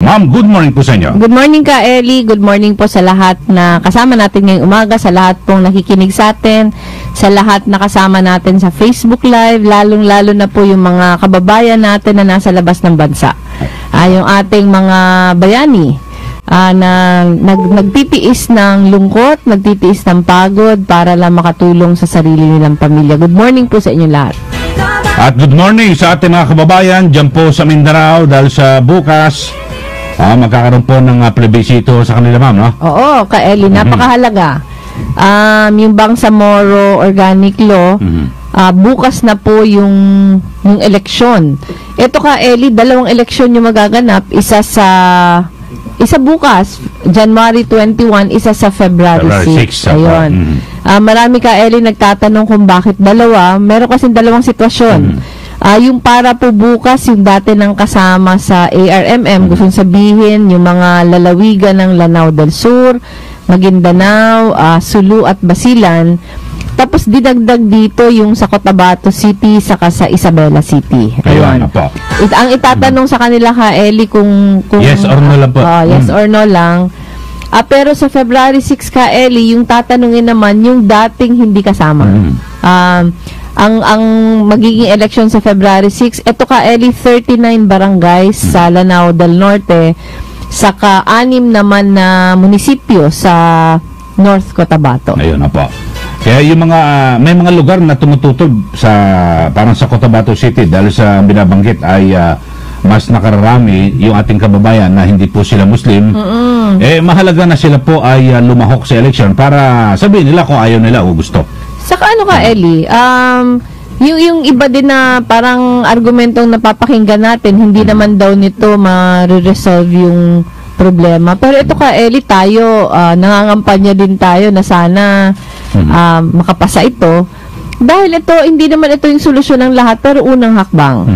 Ma'am, good morning po sa inyo. Good morning ka, Ellie. Good morning po sa lahat na kasama natin ngayong umaga, sa lahat pong nakikinig sa atin, sa lahat na kasama natin sa Facebook Live, lalong-lalo na po yung mga kababayan natin na nasa labas ng bansa. Yung ating mga bayani na nagtitiis ng lungkot, nagtitiis ng pagod para lang makatulong sa sarili nilang pamilya. Good morning po sa inyo lahat. At good morning sa ating mga kababayan dyan po sa Mindanao dahil sa bukas magkakaroon po ng plebisito sa kanila, ma'am, no? Oo, ka Ellie, napakahalaga. Yung Bangsamoro Organic Law, bukas na po yung eleksyon. Ito ka Ellie, dalawang eleksyon yung magaganap, isa bukas, January 21, isa sa February 6. Ayun. Marami ka Ellie nagtatanong kung bakit dalawa. Meron kasing dalawang sitwasyon. Yung para po bukas, yung dati ng kasama sa ARMM, gusto sabihin, yung mga lalawigan ng Lanao del Sur, Maguindanao, Sulu at Basilan. Tapos dinagdag dito yung sa Cotabato City saka sa Isabela City. Ayun. Ang itatanong sa kanila ka Ellie kung yes or no lang po. Yes or no lang. Pero sa February 6 ka Ellie, yung tatanungin naman yung dating hindi kasama. Ang magiging election sa February 6, ito ka Ellie, 39 barangays sa Lanao del Norte, saka 6 naman na munisipyo sa North Cotabato. Ayun na po. Kaya yung mga may mga lugar na tumututob sa parang sa Cotabato City dahil sa binabanggit ay mas nakararami yung ating kababayan na hindi po sila Muslim. Mahalaga na sila po ay lumahok sa election para sabihin nila kung ayaw nila o gusto. Saka ano ka Ellie, yung iba din na parang argumentong napapakinggan natin, hindi naman daw nito ma-resolve yung problema. Pero ito ka Ellie, tayo, nangangampanya din tayo na sana makapasa ito. Dahil ito, hindi naman ito yung solusyon ng lahat, pero unang hakbang.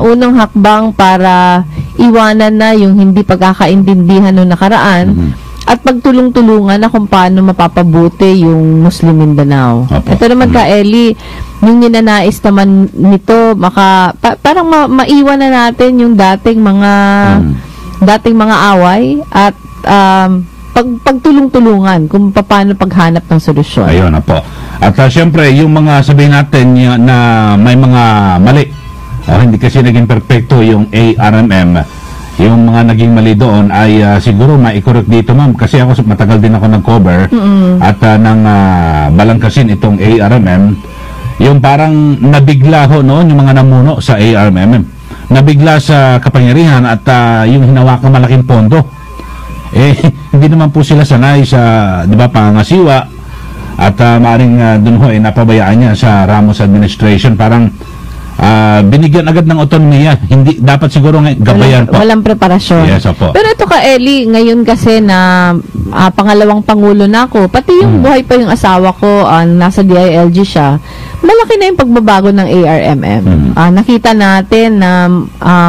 Unang hakbang para iwanan na yung hindi pagkakaintindihan noong nakaraan at pagtulong-tulungan na kung paano mapapabuti yung Muslim Mindanao. Ito naman ka Ellie, yung ninanais naman nito, parang maiwan na natin yung dating mga away at pagtulong-tulungan kung paano paghanap ng solusyon. Ayun na po. At syempre, yung mga sabihin natin na may mga mali, hindi kasi naging perfecto yung ARMM, yung mga naging mali doon ay siguro maikorek dito, ma'am, kasi ako matagal din ako nag-cover at nang balangkasin itong ARMM, yung parang nabigla ho noon yung mga namuno sa ARMM, nabigla sa kapangyarihan at yung hinawakan malaking pondo. Hindi naman po sila sanay sa, di ba, pangangasiwa at maaaring dun ho napabayaan niya sa Ramos administration, parang binigyan agad ng otonomiya. Hindi dapat siguro gabayan po. Walang preparasyon. Yes, opo. Pero ito ka Ellie, ngayon kasi na pangalawang pangulo na ako, pati yung buhay pa yung asawa ko, nasa DILG siya, malaki na yung pagbabago ng ARMM. Nakita natin na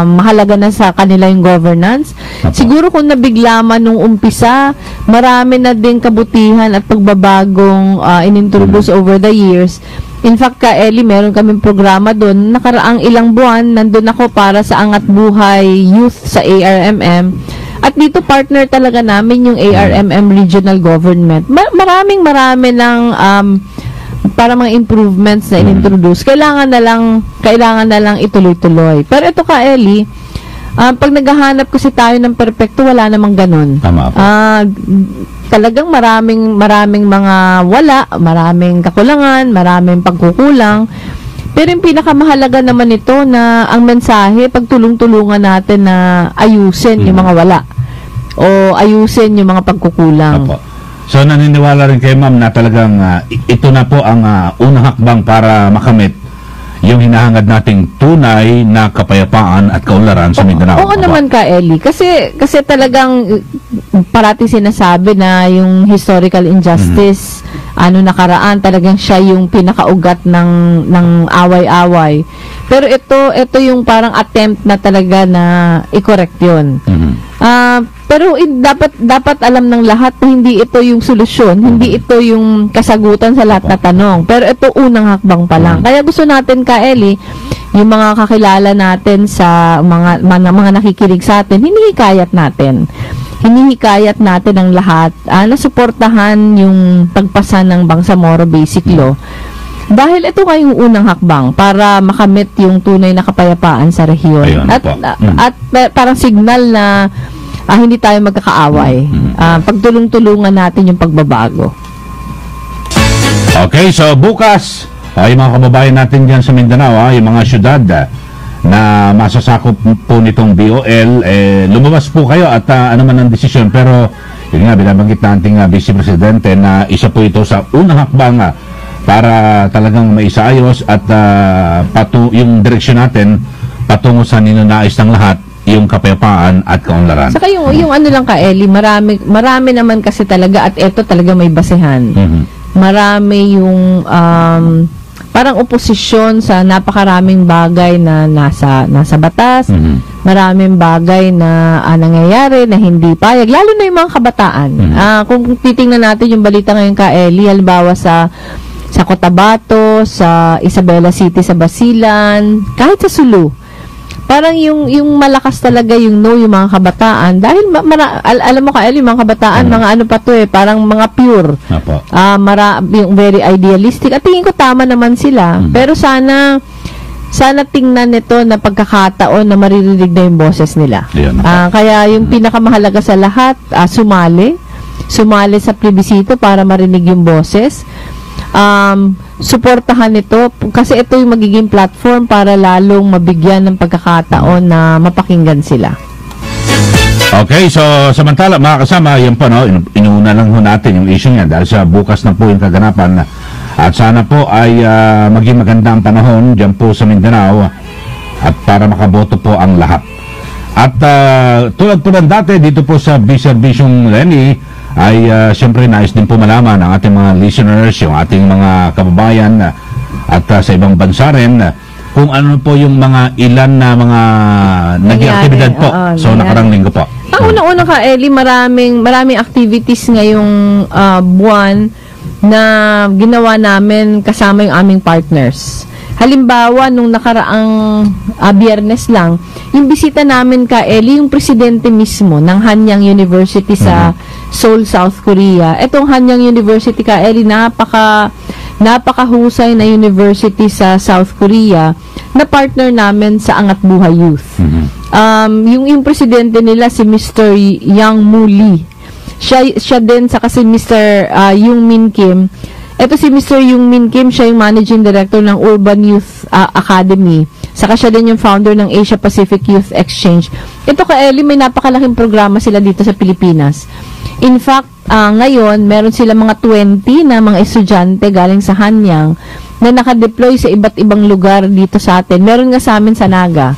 mahalaga na sa kanila yung governance. Opo. Siguro kung nabigla man nung umpisa, marami na din kabutihan at pagbabagong inintroduce over the years. In fact, ka Ellie, meron kaming programa doon. Nakaraang ilang buwan, nandun ako para sa Angat Buhay Youth sa ARMM. At dito partner talaga namin yung ARMM Regional Government. Marami ng para mga improvements na inintroduce. Kailangan na lang ituloy-tuloy. Pero ito ka Ellie, pag naghahanap kasi tayo ng perpekto, wala namang ganun. Tama po. Talagang maraming mga maraming kakulangan, maraming pagkukulang. Pero yung pinakamahalaga naman ito na ang mensahe, pagtulong-tulungan natin na ayusin yung mga wala o ayusin yung mga pagkukulang. Opo. So naniniwala rin kayo, ma'am, na talagang ito na po ang unang hakbang para makamit yung hinahangad nating tunay na kapayapaan at kaunlaran sa Mindanao. Oo naman ka Ellie, kasi talagang parati sinasabi na yung historical injustice nakaraan talagang siya yung pinakaugat ng away-away. Pero ito yung parang attempt na talaga na i-correct yun. Pero dapat alam ng lahat na hindi ito yung solusyon, hindi ito yung kasagutan sa lahat na tanong. Pero ito unang hakbang pa lang. Kaya gusto natin ka Ellie, yung mga kakilala natin sa mga nakikinig sa atin, hinihikayat natin ang lahat na suportahan yung pagpasa ng Bangsamoro Basic Law. Dahil ito nga yung unang hakbang para makamit yung tunay na kapayapaan sa rehiyon. Ayun, at parang signal na hindi tayo magkakaaway. Pagtulong-tulungan natin yung pagbabago. Okay, so bukas, yung mga kababayan natin dyan sa Mindanao, yung mga syudad na masasakop po nitong BOL, lumabas po kayo at ano man ang desisyon. Pero yun nga, binabanggit natin Vice Presidente na isa po ito sa unang hakbang para talagang maisaayos at yung direksyon natin patungo sa ninanais ng lahat, yung kapayapaan at kaunlaran. Saka yung ano lang Eli, marami naman kasi talaga at ito talaga may basehan. Marami yung parang oposisyon sa napakaraming bagay na nasa batas. Maraming bagay na nangyayari na hindi payag, lalo na yung mga kabataan. Kung titingnan natin yung balita ngayon Eli, halimbawa sa Cotabato, sa Isabela City, sa Basilan, kahit sa Sulu. Parang yung malakas talaga yung yung mga kabataan. Dahil alam mo Eli, yung mga kabataan, mga ano pa to parang mga pure. Yung very idealistic. At tingin ko tama naman sila. Pero sana tingnan nito na pagkakataon na maririnig na yung boses nila. Kaya yung pinakamahalaga sa lahat, sumali sa plebisito para marinig yung boses. Suportahan ito kasi ito yung magiging platform para lalong mabigyan ng pagkakataon na mapakinggan sila. Okay, so samantala mga kasama, yan po inuuna lang ho natin yung issue niya dahil sa bukas na po yung kaganapan at sana po ay maging maganda ang panahon dyan po sa Mindanao at para makaboto po ang lahat. At tulad po ng dati dito po sa Bisyong Lenny ay siyempre nais din po malaman ng ating mga listeners, yung ating mga kababayan at sa ibang bansa rin kung ano po yung mga ilan na mga naging aktibidad po so nakarang linggo po. Ang unang-una Eli, maraming activities ngayong buwan na ginawa namin kasama yung aming partners. Halimbawa, nung nakaraang Biyernes lang, yung bisita namin Eli, yung presidente mismo ng Hanyang University sa Seoul, South Korea. Itong Hanyang University Eli, napakahusay na university sa South Korea na partner namin sa Angat Buhay Youth. Yung presidente nila si Mr. Yang Moo Lee. Siya din saka si Mr. Yung Min Kim. Ito si Mr. Yung Min Kim, siya yung managing director ng Urban Youth Academy. Saka siya din yung founder ng Asia Pacific Youth Exchange. Ito Eli, may napakalaking programa sila dito sa Pilipinas. In fact, ngayon, meron sila mga 20 na mga estudyante galing sa Hanyang na nakadeploy sa iba't ibang lugar dito sa atin. Meron nga sa amin sa Naga.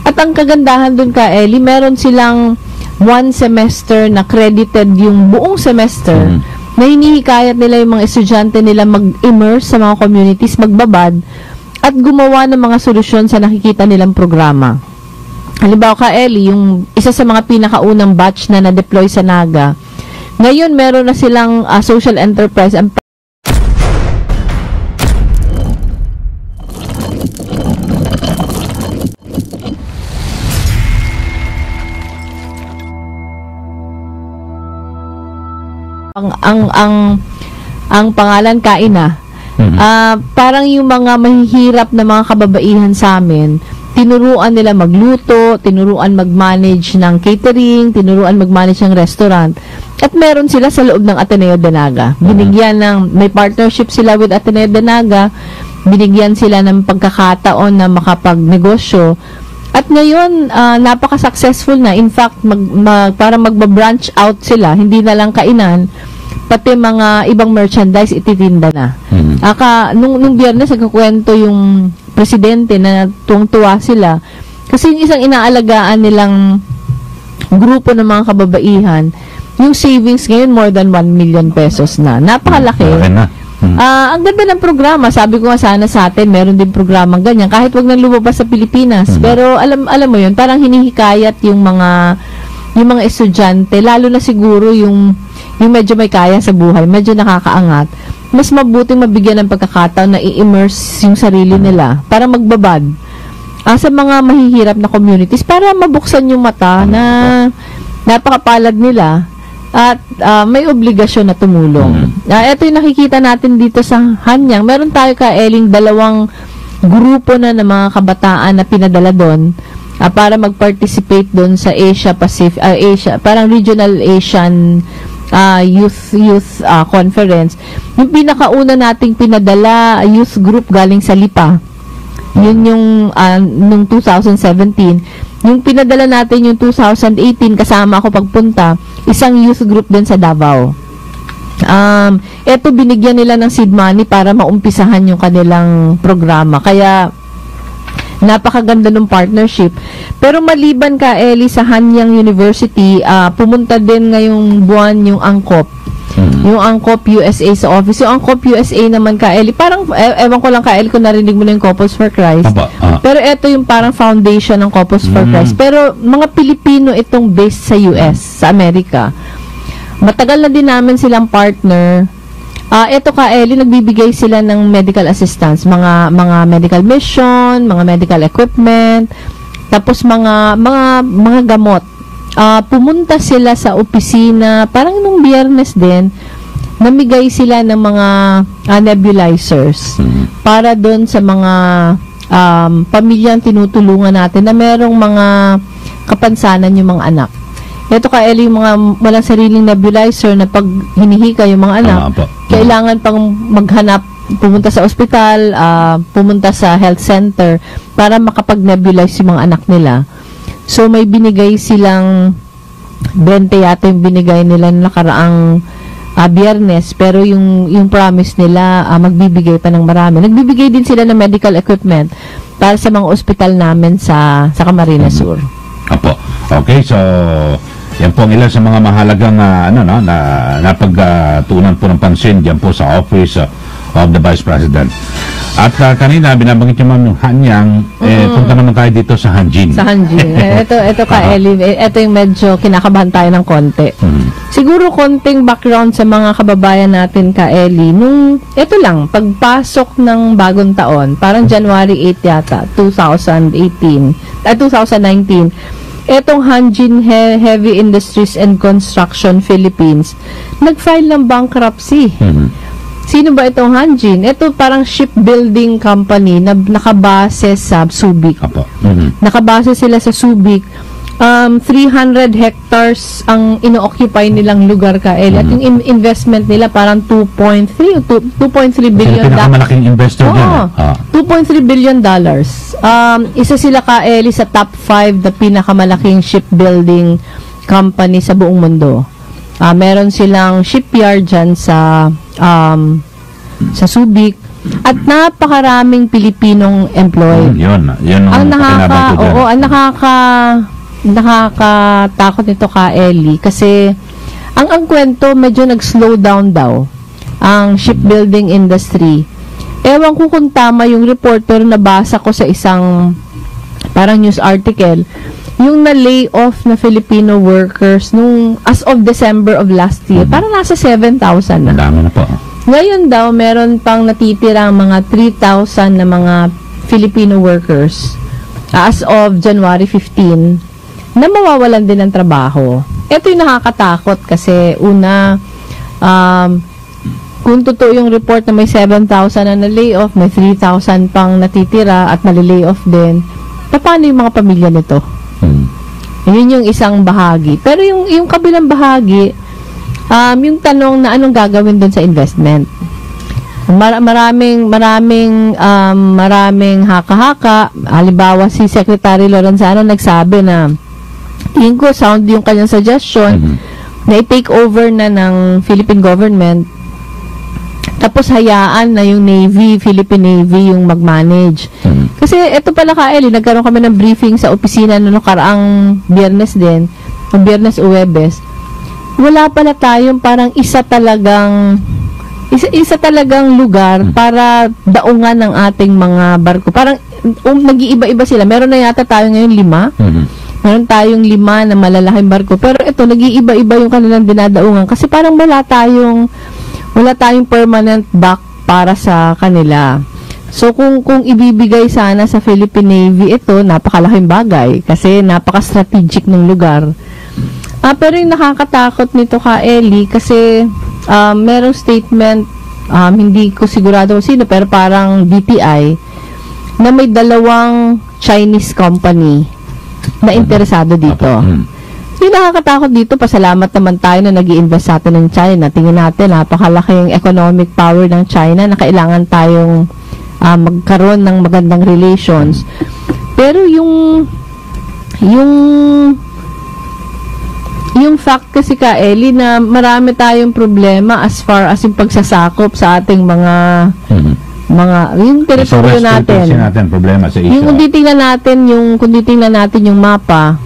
At ang kagandahan dun Eli, meron silang 1 semester na credited yung buong semester na hinihikayat nila yung mga estudyante nila mag-immerse sa mga communities, magbabad at gumawa ng mga solusyon sa nakikita nilang programa. Halimbawa Eli, yung isa sa mga pinakaunang batch na na-deploy sa Naga, ngayon meron na silang social enterprise ang pangalan Kaina. Parang yung mga mahihirap na mga kababaihan sa amin, tinuruan nila magluto, tinuruan mag-manage ng catering, tinuruan mag-manage ng restaurant. At meron sila sa loob ng Ateneo de Naga. May partnership sila with Ateneo de Naga, binigyan sila ng pagkakataon na makapagnegosyo. At ngayon, napaka-successful na. In fact, para magba-branch out sila, hindi na lang kainan, pati mga ibang merchandise ititinda na. Nung Biyernes, nagkukwento yung presidente na tuwang-tuwa sila. Kasi yung isang inaalagaan nilang grupo ng mga kababaihan, yung savings ngayon more than 1 million pesos na. Napakalaki. Ang ganda ng programa. Sabi ko nga sana sa atin, meron din programang ganyan. Kahit wag nang lumabas sa Pilipinas. Pero alam mo yun, parang hinihikayat yung mga estudyante, lalo na siguro yung medyo may kaya sa buhay, medyo nakakaangat. Mas mabuting mabigyan ng pagkakataon na i-immerse yung sarili nila para magbabad. sa mga mahihirap na communities para mabuksan yung mata na napakapalad nila at may obligasyon na tumulong. Ito yung nakikita natin dito sa Hanyang. Meron tayo Eling 2 grupo na ng mga kabataan na pinadala doon para mag-participate doon sa Asia Pacific, parang Regional Asian Youth Conference. Yung pinakauna nating pinadala youth group galing sa Lipa. Yun yung nung 2017. Yung pinadala natin yung 2018 kasama ako pagpunta, isang youth group din sa Davao. Eto binigyan nila ng seed money para maumpisahan yung kanilang programa. Kaya napakaganda ng partnership. Pero maliban Eli sa Hanyang University, pumunta din ngayong buwan yung Angkop. Yung Angkop USA sa office. Yung Angkop USA naman Eli, parang ewan ko lang Eli kung narinig mo na yung Couples for Christ. Pero ito yung parang foundation ng Couples for Christ. Pero mga Pilipino itong based sa US, sa Amerika. Matagal na din namin silang partner. Ito Eli, nagbibigay sila ng medical assistance, mga medical mission, mga medical equipment, tapos mga gamot. Pumunta sila sa opisina, parang nung Biyernes din, namigay sila ng mga nebulizers para doon sa mga pamilyang tinutulungan natin na merong mga kapansanan yung mga anak. Ito Eli, yung mga walang sariling nebulizer na pag hinihika yung mga anak, kailangan pang maghanap, pumunta sa ospital, pumunta sa health center para makapag-nebulize yung mga anak nila. So, may binigay silang 20 yata yung binigay nila nakaraang Biyernes, pero yung promise nila, magbibigay pa ng marami. Nagbibigay din sila ng medical equipment para sa mga ospital namin sa Camarines Sur. Apo. Okay, so yan po ang ilan sa mga mahalagang napagtuunan po ng pansin diyan po sa Office of the Vice President. At kanina binabanggit niyo ma'am yung Hanyang, punta naman tayo dito sa Hanjin. Sa Hanjin. Ito Eli, ito yung medyo kinakabahan tayo ng konti. Siguro konting background sa mga kababayan natin Eli. Ito lang, pagpasok ng bagong taon, parang January 8 yata, 2019. Etong Hanjin Heavy Industries and Construction Philippines nag-file ng bankruptcy. Sino ba itong Hanjin? Ito parang shipbuilding company na nakabase sa Subic. Nakabase sila sa Subic. 300 hectares ang ino-occupy nilang lugar Eli. At yung investment nila parang 2.3 billion. Pinakamalaking investor dyan. 2.3 billion dollars. Isa sila Eli sa top 5 na pinakamalaking shipbuilding company sa buong mundo. Meron silang shipyard dyan sa Subic at napakaraming Pilipinong employed. Yun ang nakakatakot nito Eli kasi ang kwento medyo nag-slow down daw ang shipbuilding industry. Ewan ko kung tama yung report pero nabasa ko sa isang parang news article yung na-lay off na Filipino workers nung as of December of last year, parang nasa 7,000 na. Dami na po. Ngayon daw, meron pang natitirang mga 3,000 na mga Filipino workers as of January 15 na mawawalan din ng trabaho. Ito yung nakakatakot kasi una, kung totoo yung report na may 7,000 na na-layoff, may 3,000 pang natitira at nalilay-off din, paano yung mga pamilya nito? Yun yung isang bahagi. Pero yung kabilang bahagi, yung tanong na anong gagawin dun sa investment. Maraming haka-haka. Halimbawa, si Secretary Lorenzano nagsabi na tingin ko sound yung kanyang suggestion na i-take over na ng Philippine government tapos hayaan na yung Philippine Navy yung mag-manage. Kasi ito pala Eli, nagkaroon kami ng briefing sa opisina noong karaang Biyernes din, o Biyernes o Huwebes. Wala pala tayong parang isa talagang lugar para daungan ng ating mga barko. Parang nag-iiba-iba sila. Meron na yata tayo ngayon 5. Meron tayong 5 na malalaking barko. Pero ito, nag-iiba-iba yung kanilang dinadaungan. Kasi parang wala tayong permanent dock para sa kanila. So kung ibibigay sana sa Philippine Navy ito, napakalaking bagay kasi napaka-strategic ng lugar. Pero yung nakakatakot nito ka Eli kasi merong statement, hindi ko sigurado kung sino, pero parang DTI na may 2 Chinese company na interesado dito. Yung nakakatakot dito, pasalamat naman tayo na nag-i-invest sa atin ng China. Tingin natin, napakalaking economic power ng China na kailangan tayong magkaroon ng magandang relations. Pero yung fact kasi ka Eli na marami tayong problema as far as yung pagsasakop sa ating mga yung teritoryo natin. Problema sa Asia. Yung kung titingnan natin yung mapa,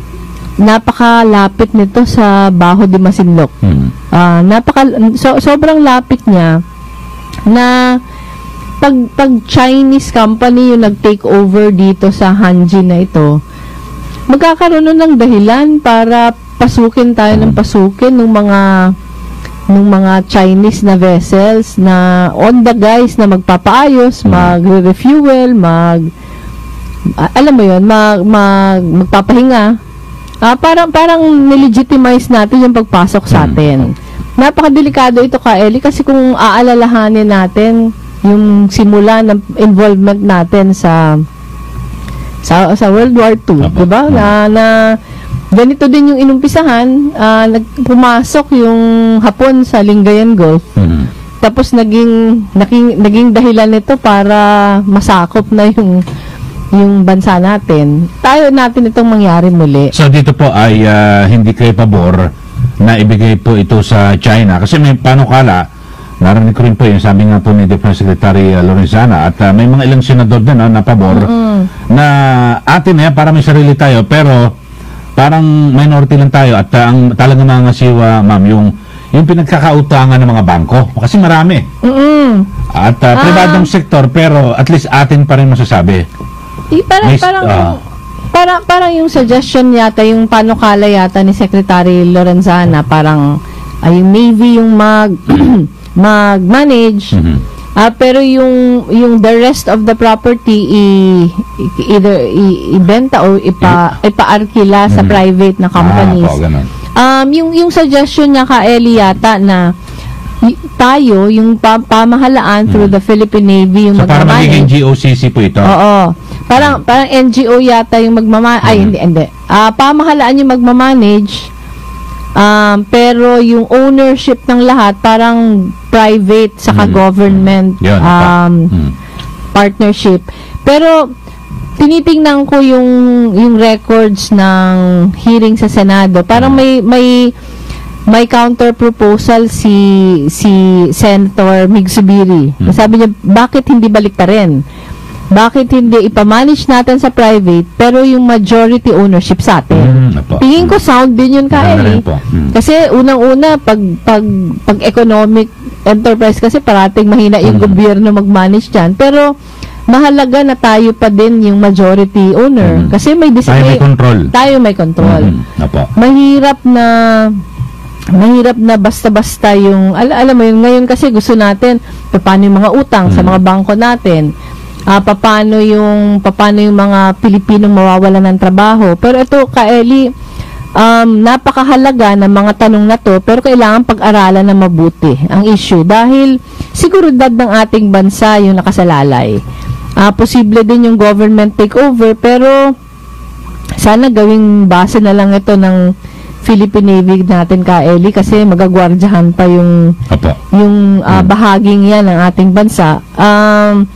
napakalapit nito sa Baho de Masinloc. Sobrang lapit niya na pag Chinese company yung nag-take over dito sa Hanjin na ito, magkakaroon ng dahilan para pasukin tayo ng mga Chinese na vessels na on the guys na magpapaayos, magre-refuel, alam mo yun, magpapahinga. Parang nilegitimize natin yung pagpasok sa atin. Napakadelikado ito ka Eli kasi kung aalalahanin natin yung simula ng involvement natin sa World War II, di ba? Na ganito din yung inumpisahan, pumasok yung Hapon sa Lingayen Gulf. Tapos naging dahilan nito para masakop na yung bansa natin. Tayo natin itong mangyari muli. So dito po ay hindi kayo pabor na ibigay po ito sa China kasi may panukala. Narinig ko rin po yung sabi nga po ni Defense Secretary Lorenzana at may mga ilang senador din na pabor na atin para may sarili tayo pero parang minority lang tayo at ang talagang mga siwa ma'am yung pinagkakautangan ng mga bangko kasi marami at pribadong sektor pero at least atin pa rin masasabi. Parang yung suggestion yata, yung panukala yata ni Secretary Lorenzana, parang yung Navy yung mag-manage, pero yung the rest of the property either ibenta o ipa-arkila sa private na companies. Yung suggestion niya ka Eli yata na tayo, yung pamahalaan through the Philippine Navy yung magmamanage. So, para magiging GOCC po ito? Oo. Parang NGO yata yung hindi. Pamahalaan yung magmamanage, pero yung ownership ng lahat, parang private, saka government partnership. Pero, tinitingnan ko yung records ng hearing sa Senado. Parang may counter proposal si Senator Mig Zubiri. Sabi niya, bakit hindi baliktarin? Bakit hindi ipamanage natin sa private pero yung majority ownership sa atin? Tingin ko sound din yun Eli. Kasi unang-una pag economic enterprise kasi parating mahina yung gobyerno mag-manage dyan. Pero mahalaga na tayo pa din yung majority owner. Kasi may control. Tayo may control. Mahirap na basta-basta yung alam mo yun, ngayon kasi gusto natin paano yung mga utang sa mga bangko natin, paano yung mga Pilipinong mawawalan ng trabaho. Pero ito Eli, napakahalaga ng mga tanong na to pero kailangan pag-aralan na mabuti ang issue dahil seguridad ng ating bansa yung nakasalalay. Posible din yung government takeover pero sana gawing base na lang ito ng Philippine Navy natin Eli kasi magagwardyahan pa yung bahaging yan ng ating bansa.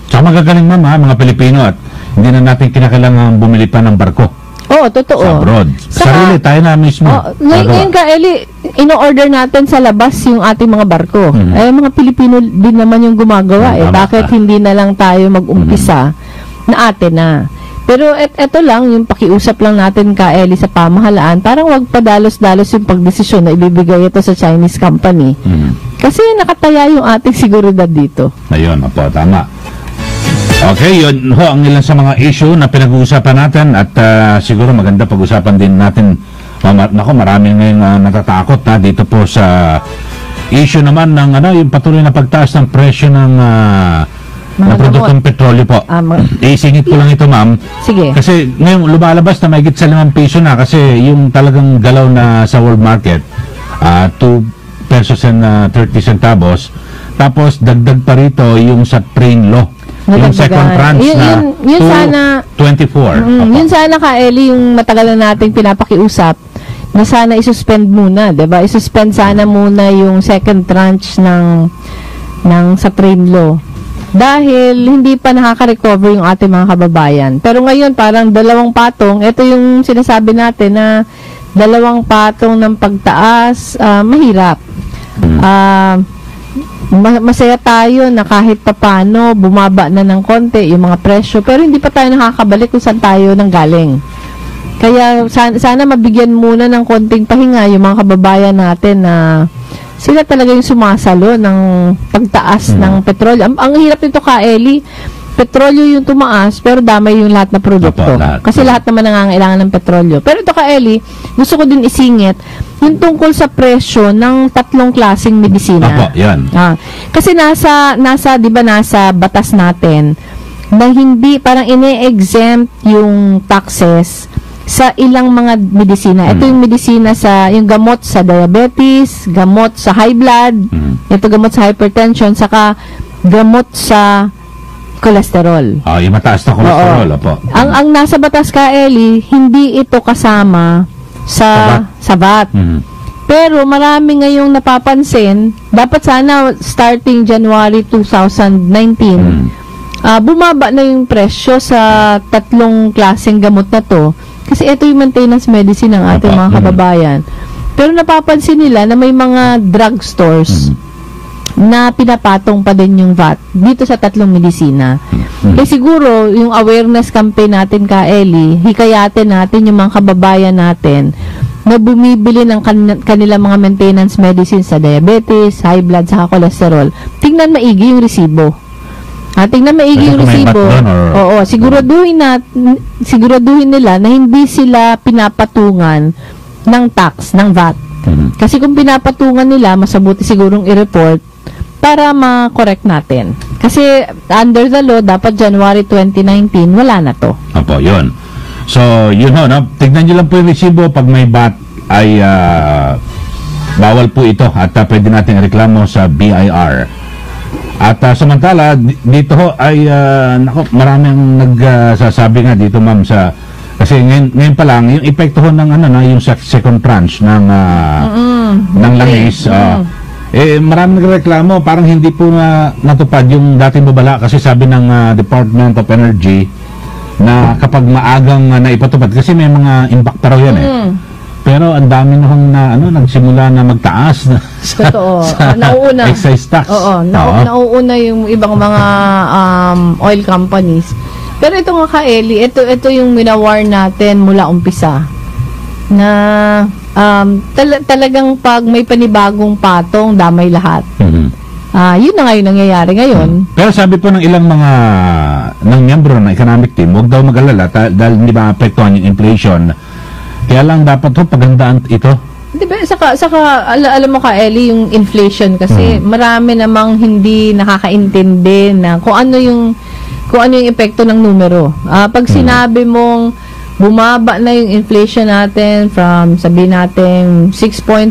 Saka magagaling mga Pilipino at hindi na natin kinakailangan bumili pa ng barko. Oo, totoo. Sa abroad. Sarili, tayo na mismo. Ngayon Eli, ino-order natin sa labas yung ating mga barko. Mga Pilipino din naman yung gumagawa. Bakit hindi na lang tayo mag-umpisa na atin na? Pero eto lang, yung pakiusap lang natin Eli sa pamahalaan, parang wag padalos-dalos yung pagdesisyon na ibibigay ito sa Chinese company. Kasi nakataya yung ating seguridad dito. Ayun, tama. Okay, yun ho ang ilan sa mga issue na pinag-uusapan natin at siguro maganda pag-usapan din natin. Marami ngayong natatakot dito po sa issue naman ng yung patuloy na pagtaas ng presyo ng na produktong petrolyo po. Isingit ko lang ito, ma'am. Sige. Kasi ngayon lumalabas na mahigit sa 5 piso na kasi yung talagang galaw na sa world market, 2 pesos and 30 centavos. Tapos dagdag pa rito yung sa train law. Yung second tranche yun sana 24. Yun sana ka Eli, yung matagal na nating pinapakiusap na sana isuspend muna, 'di ba? Isuspend sana muna yung second tranche ng sa train law. Dahil hindi pa nakaka-recover yung ating mga kababayan. Pero ngayon parang 2 patong, ito yung sinasabi natin na 2 patong ng pagtaas, mahirap. Masaya tayo na kahit papano bumaba na ng konti yung mga presyo, pero hindi pa tayo nakakabalik kung saan tayo nanggaling. Kaya sana mabigyan muna ng konting pahinga yung mga kababayan natin na sila talaga yung sumasalo ng pagtaas ng petrolyo. Ang hirap nito ka, Eli, petrolyo yung tumaas, pero damay yung lahat na produkto. Kasi lahat naman nangangailangan ng petrolyo. Pero ito ka, Eli, gusto ko din isingit yung tungkol sa presyo ng 3 klaseng medisina. Opo, yan. Kasi nasa 'di ba nasa batas natin na hindi parang ine-exempt yung taxes sa ilang mga medisina. Ito yung medisina yung gamot sa diabetes, gamot sa high blood, ito gamot sa hypertension, saka gamot sa cholesterol. Yung mataas na cholesterol, opo. Ang nasa batas ka, Eli, hindi ito kasama sa VAT. Pero marami ngayong napapansin, dapat sana starting January 2019, bumaba na yung presyo sa 3 klaseng gamot na to. Kasi ito yung maintenance medicine ng ating mga kababayan. Pero napapansin nila na may mga drugstores na pinapatong pa din yung VAT dito sa 3 medisina. Kaya siguro, yung awareness campaign natin ka, Eli, hikayatin natin yung mga kababayan natin na bumibili ng kanilang mga maintenance medicine sa diabetes, high blood, saka cholesterol. Tingnan maigi yung resibo. Tingnan maigi yung resibo. Oo, siguraduhin nila na hindi sila pinapatungan ng tax, ng VAT. Kasi kung pinapatungan nila, masabuti sigurong i-report para ma-correct natin. Kasi under the law, dapat January 2019, wala na to. Opo, yun. So, yun ho, no? Tignan nyo lang po yung resibo. Pag may VAT ay bawal po ito at pwede natin reklamo sa BIR. At samantala, dito ho ay maraming nagsasabi nga dito, ma'am, kasi ngayon pa lang, yung epekto ho ng yung second tranche ng langis, maraming nagreklamo, parang hindi po natupad yung dating babala kasi sabi ng Department of Energy na kapag maagang naipatupad, kasi may mga impact raw yan Pero ang dami na nagsimula na magtaas sa nauuna excise tax. Nauuna yung ibang mga oil companies. Pero ito nga ka, Eli, ito yung minawar natin mula umpisa. Na talagang pag may panibagong patong, damay lahat. Yun na ngayon nangyayari ngayon. Pero sabi po ng ilang mga ng miyembro ng economic team, huwag daw mag-alala dahil hindi ba apektuhan yung inflation. Kaya lang dapat pagandaan ito. Diba, saka alam mo ka, Eli, yung inflation kasi marami namang hindi nakakaintindi na kung ano yung epekto ng numero. Pag sinabi mong bumaba na yung inflation natin from, sabihin natin, 6.5%,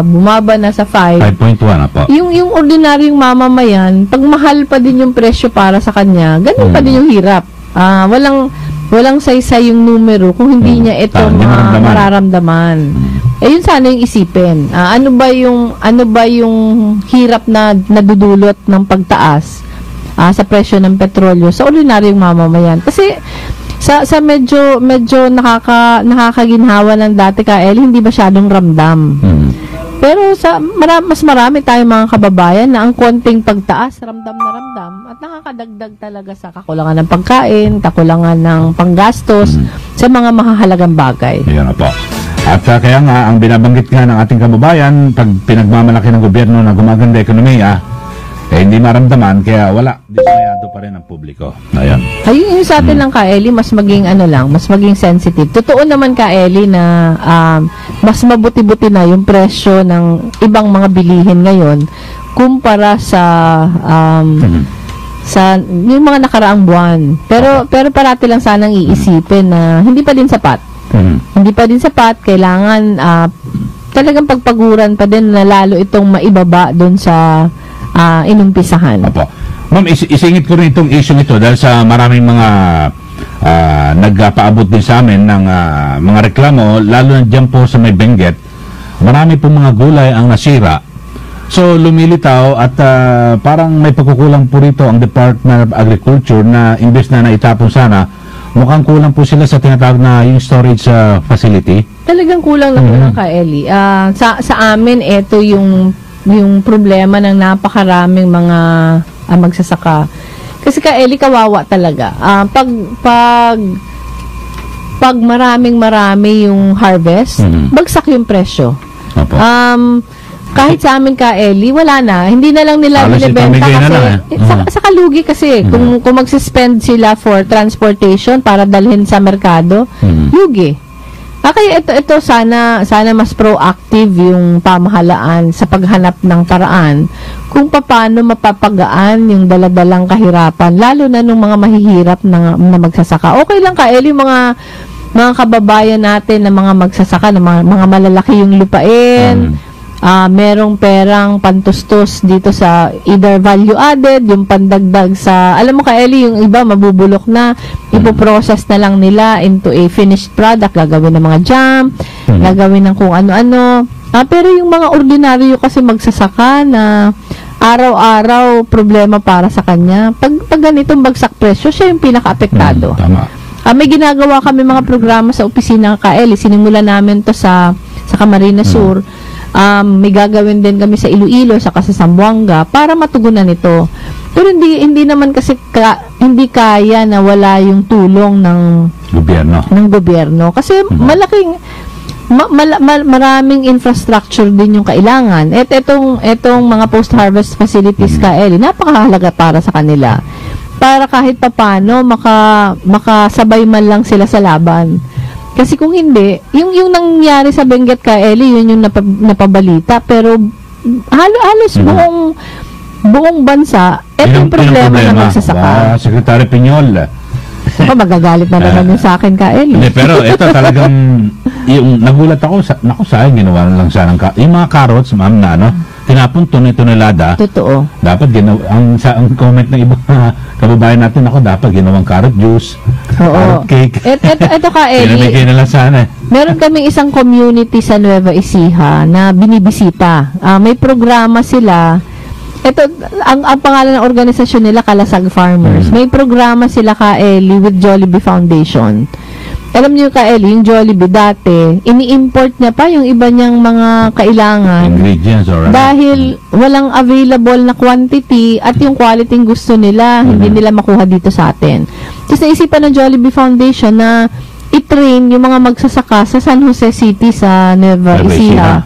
bumaba na sa 5. 5.1 na po. Yung ordinaryong mamamayan, pag mahal pa din yung presyo para sa kanya, ganun pa din yung hirap. Walang saysay yung numero kung hindi niya ito mararamdaman. Yun sana yung isipin. Ano ba yung hirap na nadudulot ng pagtaas sa presyo ng petrolyo sa ordinaryong mamamayan? Kasi sa medyo nakakaginhawa ng dati ka, hindi masyadong ramdam. Pero mas marami tayong mga kababayan na ang konting pagtaas, ramdam na ramdam at nakakadagdag talaga sa kakulangan ng pagkain, kakulangan ng panggastos sa mga mahahalagang bagay. Ayan na po. At kaya nga, ang binabanggit nga ng ating kababayan, pag pinagmamalaki ng gobyerno na gumaganda ekonomiya, hindi maramdaman, kaya wala. Dismayado pa rin ang publiko. Ayan. Ayun yung sa atin lang ka, Eli, mas maging mas maging sensitive. Totoo naman ka, Eli, na mas mabuti-buti na yung presyo ng ibang mga bilihin ngayon kumpara sa yung mga nakaraang buwan. Pero parati lang sanang iisipin na hindi pa din sapat. Hindi pa din sapat, kailangan talagang pagpaguran pa din na lalo itong maibaba doon sa inumpisahan. Opo. Ma'am, isingit ko rin itong issue ito dahil sa maraming mga nagpaabot din sa amin ng mga reklamo, lalo na dyan po sa may Benguet, marami po mga gulay ang nasira. So, lumilitaw at parang may pagkukulang po rito ang Department of Agriculture na imbes na naitapon sana, mukhang kulang po sila sa tinatawag na yung storage facility. Talagang kulang na kulang ka, Eli. Sa amin, ito yung problema ng napakaraming mga magsasaka. Kasi ka, Eli, kawawa talaga. Pag marami yung harvest, bagsak yung presyo. Opo. Kahit sa amin ka, Eli, wala na. Hindi na lang nila binibenta kasi sa kalugi kasi. Kung magsispend sila for transportation para dalhin sa merkado, lugi. Kaya ito sana mas proactive yung pamahalaan sa paghanap ng paraan kung paano mapapagaan yung daladalang kahirapan, lalo na nung mga mahihirap na magsasaka. Okay lang ka, Eli, mga kababayan natin na mga magsasaka, na mga malalaki yung lupain, merong perang pantustos dito sa either value added, yung pandagdag sa, alam mo ka, Eli, yung iba mabubulok na, ipoprocess na lang nila into a finished product, gagawin ng mga jam, gagawin ng kung ano-ano. Pero yung mga ordinaryo kasi magsasaka na araw-araw problema para sa kanya, pag ganitong bagsak presyo, siya yung pinaka-apektado. Tama. May ginagawa kami mga programa sa opisina ka, Eli, sinimula namin to sa Camarines Sur. May gagawin din kami sa Iloilo, sa Zamboanga para matugunan ito. Pero hindi naman kasi hindi kaya na wala yung tulong ng gobyerno. Kasi maraming infrastructure din yung kailangan. Etong mga post-harvest facilities ka, Eli, napakahalaga para sa kanila. Para kahit papano makasabay man lang sila sa laban. Kasi kung hindi, yung nangyari sa Benguet ka, Eli, yun yung napabalita. Pero halos buong bansa, ito yung problema na magsasaka. Secretary Piñol. Magagalit na naman yung sa akin ka, Eli. Pero ito talagang, yung nagulat ako, sayang ginawa lang sana yung mga carrots, ma'am, na tinapon tonelada. Totoo. Dapat ang comment ng iba kababayan natin, dapat ginawang carrot juice, carrot cake. Ito ka, Eli. Pinamigay na lang sana. Meron kaming isang community sa Nueva Ecija na binibisita. May programa sila. Ito, ang pangalan ng organisasyon nila, Kalasag Farmers. May programa sila ka, Eli, with Jollibee Foundation. Alam niyo ka, Eli, yung Jollibee dati, ini-import niya pa yung iba niyang mga kailangan. Ingredients, alright. Dahil walang available na quantity at yung quality gusto nila, hindi nila makuha dito sa atin. Tapos naisipan ng Jollibee Foundation na i-train yung mga magsasaka sa San Jose City sa Nueva Ecija.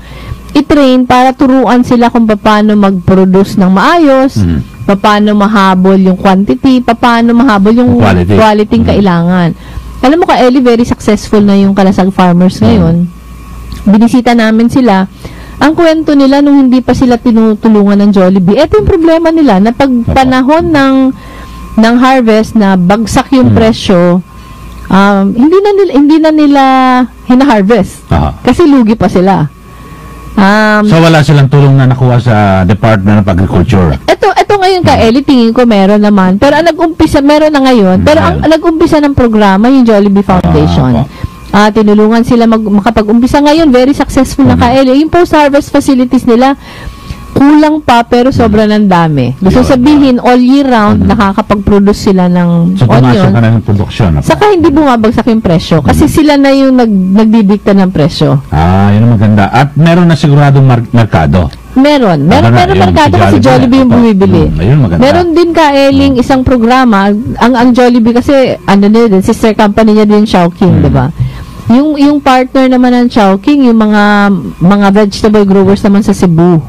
I-train para turuan sila kung paano mag-produce ng maayos, paano mahabol yung quantity, paano mahabol yung quality kailangan. Alam mo ka, Eli, very successful na yung Kalasag Farmers ngayon. Binisita namin sila. Ang kwento nila nung hindi pa sila tinutulungan ng Jollibee, ito yung problema nila, na pag panahon ng harvest na bagsak yung presyo, hindi na nila hina-harvest. Kasi lugi pa sila. So wala silang tulong na nakuha sa Department of Agriculture. Ito ngayon ka, Eli, tingin ko meron naman. Pero ang nag-umpisa, meron na ngayon. Pero ang nag-umpisa ng programa, yung Jollibee Foundation. Tinulungan sila makapag-umpisa ngayon. Very successful na ka, Eli. Yung post-harvest facilities nila, kulang pa pero sobra ng dami. Gusto sabihin, all year round, nakakapag-produce sila ng onion. Ka na ng produksyon. Saka hindi bumabagsak yung presyo. Kasi sila na yung nagdidikta ng presyo. Yun ang maganda. At meron na siguradong merkado. Meron merkado kasi Jollibee yung bumibili. Meron din ka, Eling, isang programa. Ang Jollibee kasi, sister company niya din, Chowking, diba? Yung partner naman ng Chowking, yung mga vegetable growers naman sa Cebu.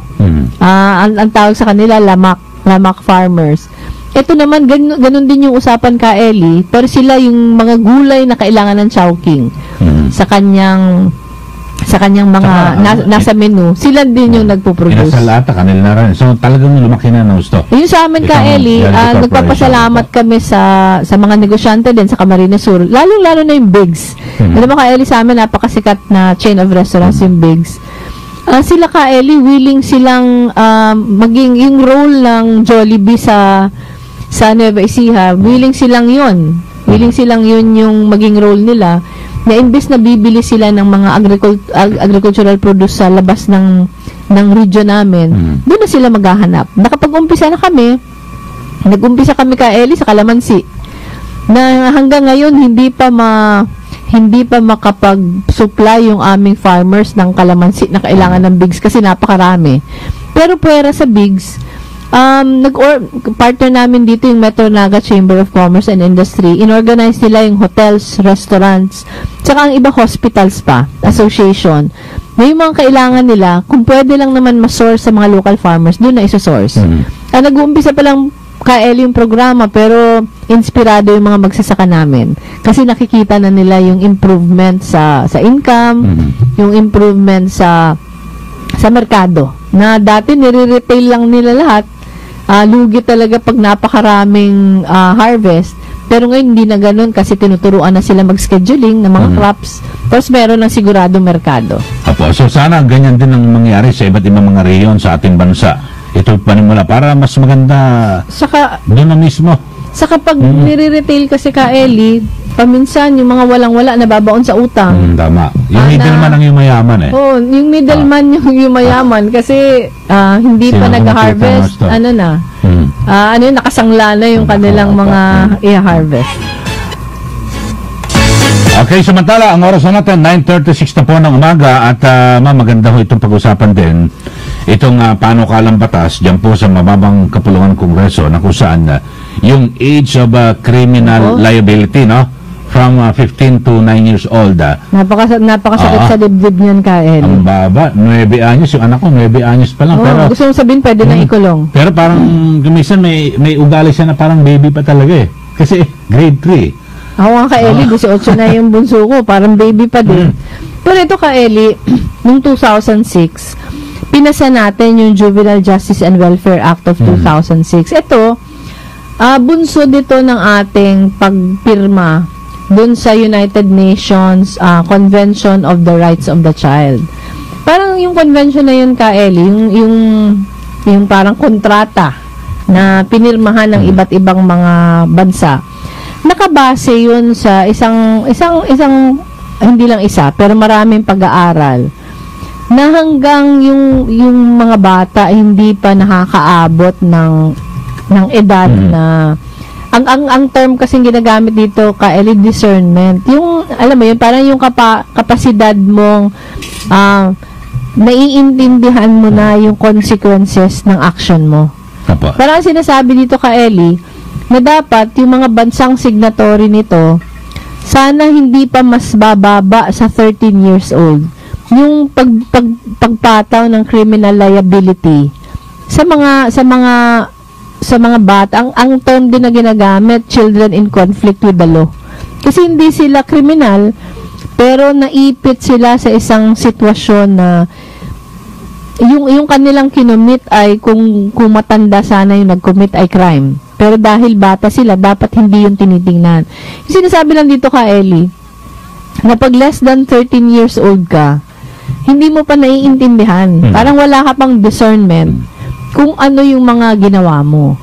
Ang tawag sa kanila, Lamak Farmers. Ito naman, ganun din yung usapan ka, Eli, pero sila yung mga gulay na kailangan ng Chowking sa kanyang sa kanyang mga nasa menu, sila din yung nagpo-produce. Inasalata, kanila na rin. So, talagang lumaki na ng gusto. Yung sa amin, ka Eli, nagpapasalamat kami sa mga negosyante din sa Camarines Sur, lalong-lalo na yung Bigs. Alam mo, ka Eli, sa amin, napakasikat na chain of restaurants yung Bigs. Sila, ka Eli, willing silang maging yung role ng Jollibee sa Nueva Ecija, willing silang yun yung maging role nila, na imbes na bibili sila ng mga agricultural produce sa labas ng region namin, doon na sila maghahanap. Nakapag-umpisa na kami, nag-umpisa kami, ka Eli, sa Kalamansi, na hanggang ngayon hindi pa makapag-supply yung aming farmers ng kalamansi na kailangan ng Bigs kasi napakarami. Pero pwera sa Bigs, partner namin dito yung Metro Naga Chamber of Commerce and Industry. Inorganize nila yung hotels, restaurants, tsaka ang iba hospitals pa, association. May mga kailangan nila, kung pwede lang naman ma-source sa mga local farmers, doon na iso-source. Nag-uumpisa pa lang KL yung programa, pero inspirado yung mga magsasaka namin. Kasi nakikita na nila yung improvement sa income, yung improvement sa merkado. Na dati nire-retail lang nila lahat, lugi talaga pag napakaraming harvest. Pero ngayon hindi na ganun kasi tinuturuan na sila mag-scheduling ng mga crops. Tapos meron ng siguradong merkado. Apo, so sana ganyan din ang mangyari sa iba't ibang mga rehiyon sa ating bansa. Ito panimula para mas maganda saka doon na mismo. Saka pag nire-retail kasi, ka Eli, paminsan yung mga walang-wala nababaon sa utang. Tama. Yung middleman ang yung mayaman eh. Oo, yung middleman yung mayaman kasi hindi pa nag-harvest, nakasangla na yung kanilang mga i-harvest. Okay, samantala, ang oras na natin, 9:36 na po ng umaga at maganda ho itong pag-usapan din. Itong panukalang batas dyan po sa mababang kapulungan Kongreso na kung saan yung age of criminal liability, no? From 15 to 9 years old. Napakasakit sa dibdib niyan, ka Eli. Ang baba, 9 anyos. Yung anak ko, 9 anyos pa lang. Pero, gusto mong sabihin, pwede na ikulong. Pero parang, minsan may ugali siya na parang baby pa talaga eh. Kasi grade 3. Ako nga, ka Eli, 18 na yung bunso ko. Parang baby pa din. Pero ito, ka Eli, noong 2006, pinasa natin yung Juvenile Justice and Welfare Act of 2006. Ito, bunso dito ng ating pagpirma dun sa United Nations Convention of the Rights of the Child. Parang yung convention na yun, ka Eli, yung parang kontrata na pinirmahan ng iba't ibang mga bansa. Nakabase yun sa isang hindi lang isa, pero maraming pag-aaral na hanggang yung mga bata hindi pa nakakaabot ng edad na ang term kasing ginagamit dito, ka Eli, discernment. Yung alam mo yun, parang yung kapasidad mong naiintindihan mo na yung consequences ng action mo. Parang sinasabi dito, ka Eli, na dapat yung mga bansang signatory nito sana hindi pa mas bababa sa 13 years old yung pagpataw ng criminal liability sa mga bata. Ang term din na ginagamit, children in conflict with the law. Kasi hindi sila kriminal, pero naipit sila sa isang sitwasyon na yung kanilang kinumit ay kung matanda sana yung nag-commit ay crime. Pero dahil bata sila, dapat hindi yung tinitingnan. Yung sinasabi lang dito, ka Eli, na pag less than 13 years old ka, hindi mo pa naiintindihan. Parang wala ka pang discernment kung ano yung mga ginawa mo.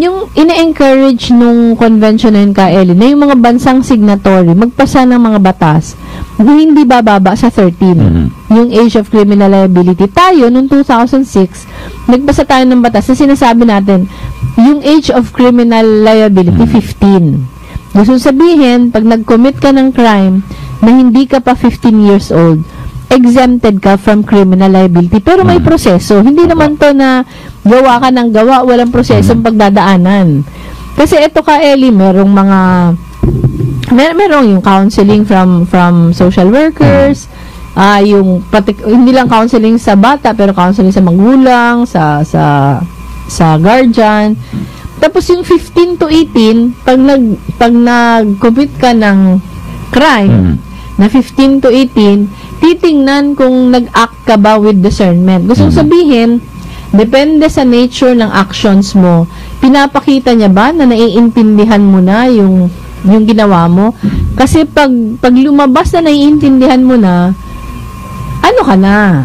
Yung ine-encourage nung convention na yun, ka Eli, na yung mga bansang signatory magpasa ng mga batas na hindi bababa sa 13. Yung age of criminal liability. Tayo, noong 2006, nagpasa tayo ng batas na sinasabi natin, yung age of criminal liability, 15. Gusto sabihin, pag nag-commit ka ng crime na hindi ka pa 15 years old, exempted ka from criminal liability. Pero may proseso. Hindi naman to na gawa ka ng gawa, walang prosesong pagdadaanan. Kasi ito, ka Eli, merong yung counseling from social workers, hindi lang counseling sa bata, pero counseling sa magulang, sa guardian. Tapos yung 15 to 18, pag nag-commit ka ng crime, na 15 to 18, titingnan kung nag-act ka ba with discernment. Gusto sabihin, depende sa nature ng actions mo. Pinapakita niya ba na naiintindihan mo na yung ginawa mo? Kasi pag lumabas na naiintindihan mo na, ano ka na?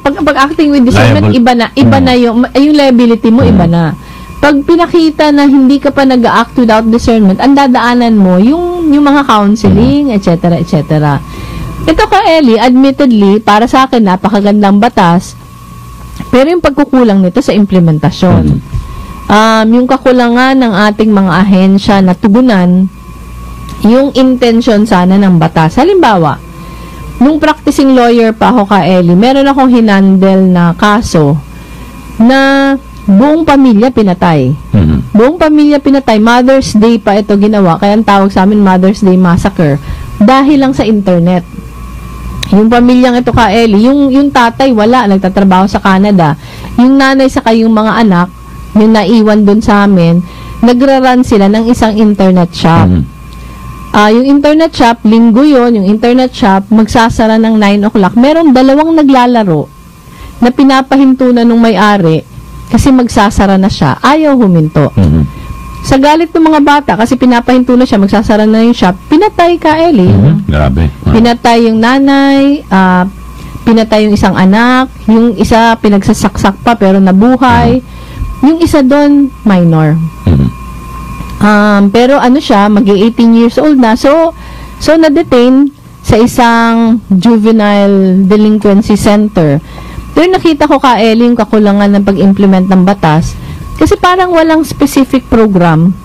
Pag acting with discernment, Liable. iba na yung liability mo, iba na. Pag pinakita na hindi ka pa nag-act without discernment, ang dadaanan mo yung mga counseling, etc., etc. Ito ka, Ellie, admittedly, para sa akin, napakagandang batas, pero yung pagkukulang nito sa implementasyon. Yung kakulangan ng ating mga ahensya na tugunan, yung intention sana ng batas. Halimbawa, nung practicing lawyer pa ako ka, Ellie, meron akong hinandle na kaso na buong pamilya pinatay. Buong pamilya pinatay. Mother's Day pa ito ginawa. Kaya ang tawag sa amin Mother's Day Massacre. Dahil lang sa internet. Yung pamilyang ito ka, Ellie, yung tatay wala, nagtatrabaho sa Canada. Yung nanay saka yung mga anak, yung naiwan dun sa amin, nagra-run sila ng isang internet shop. Yung internet shop, linggo yun, yung internet shop, magsasara ng 9 o'clock. Meron 2 naglalaro na pinapahinto na nung may-ari kasi magsasara na siya. Ayaw huminto. Sa galit ng mga bata, kasi pinapahinto na siya, magsasara na yung shop, pinatay ka, Ellie. Grabe. Pinatay yung nanay, pinatay yung isang anak, yung isa pinagsasaksak pa pero nabuhay. Yung isa doon, minor. Pero ano siya, mag-18 years old na. So na-detain sa isang juvenile delinquency center. Pero nakita ko ka, Ellie, yung kakulangan ng pag-implement ng batas. Kasi parang walang specific program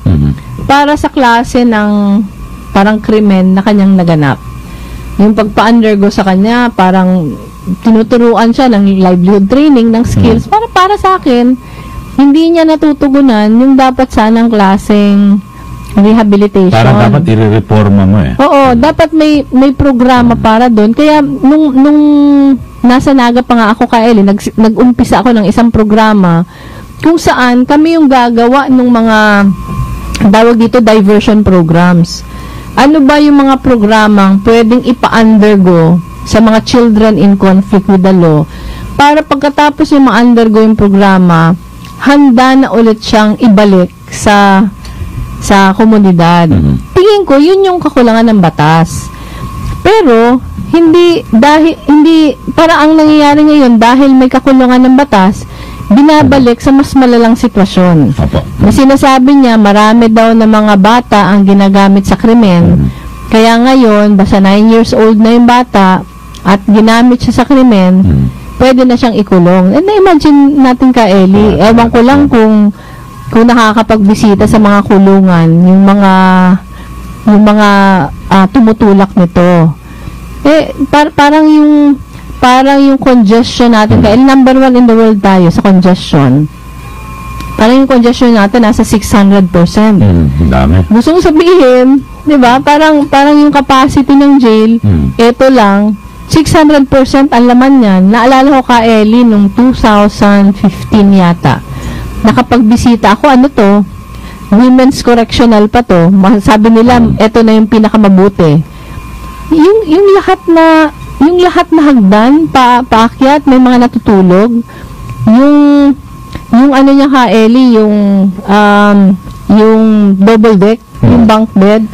para sa klase ng parang krimen na kanyang naganap. Yung pagpa-undergo sa kanya, parang tinuturuan siya ng livelihood training, ng skills. Para sa akin, hindi niya natutugunan yung dapat sanang klaseng rehabilitation. Parang dapat i-reforma mo eh. Oo, dapat may programa para doon. Kaya nung nasa Naga pa nga ako ka, Ellie, nag-umpisa ako ng isang programa kung saan kami yung gagawa ng mga tawag dito diversion programs. Ano ba yung mga programang pwedeng ipa-undergo sa mga children in conflict with the law para pagkatapos yung ma-undergo yung programa, handa na ulit siyang ibalik sa komunidad. Tingin ko yun yung kakulangan ng batas. Pero hindi para ang nangyayari ngayon dahil may kakulangan ng batas, binabalik sa mas malalang sitwasyon. Na sinasabi niya, marami daw na mga bata ang ginagamit sa krimen. Kaya ngayon, basta 9 years old na yung bata at ginamit siya sa krimen, pwede na siyang ikulong. And na-imagine natin ka, Ellie, ewan ko lang kung nakakapagbisita sa mga kulungan, yung mga tumutulak nito. Parang yung congestion natin, dahil number 1 in the world tayo sa congestion. Parang yung congestion natin nasa 600%. Dami. Gusto kong sabihin, 'di ba? Parang yung capacity ng jail, ito lang 600% ang laman niyan. Naalala ko ka, Ellie, nung 2015 yata. Nakapagbisita ako, ano to? Women's Correctional pa to. Sabi nila, ito na yung pinakamabuti. Yung lahat na hagdan, paakyat, may mga natutulog. Yung ano niya ka, Ellie, yung double deck, yung bunk bed.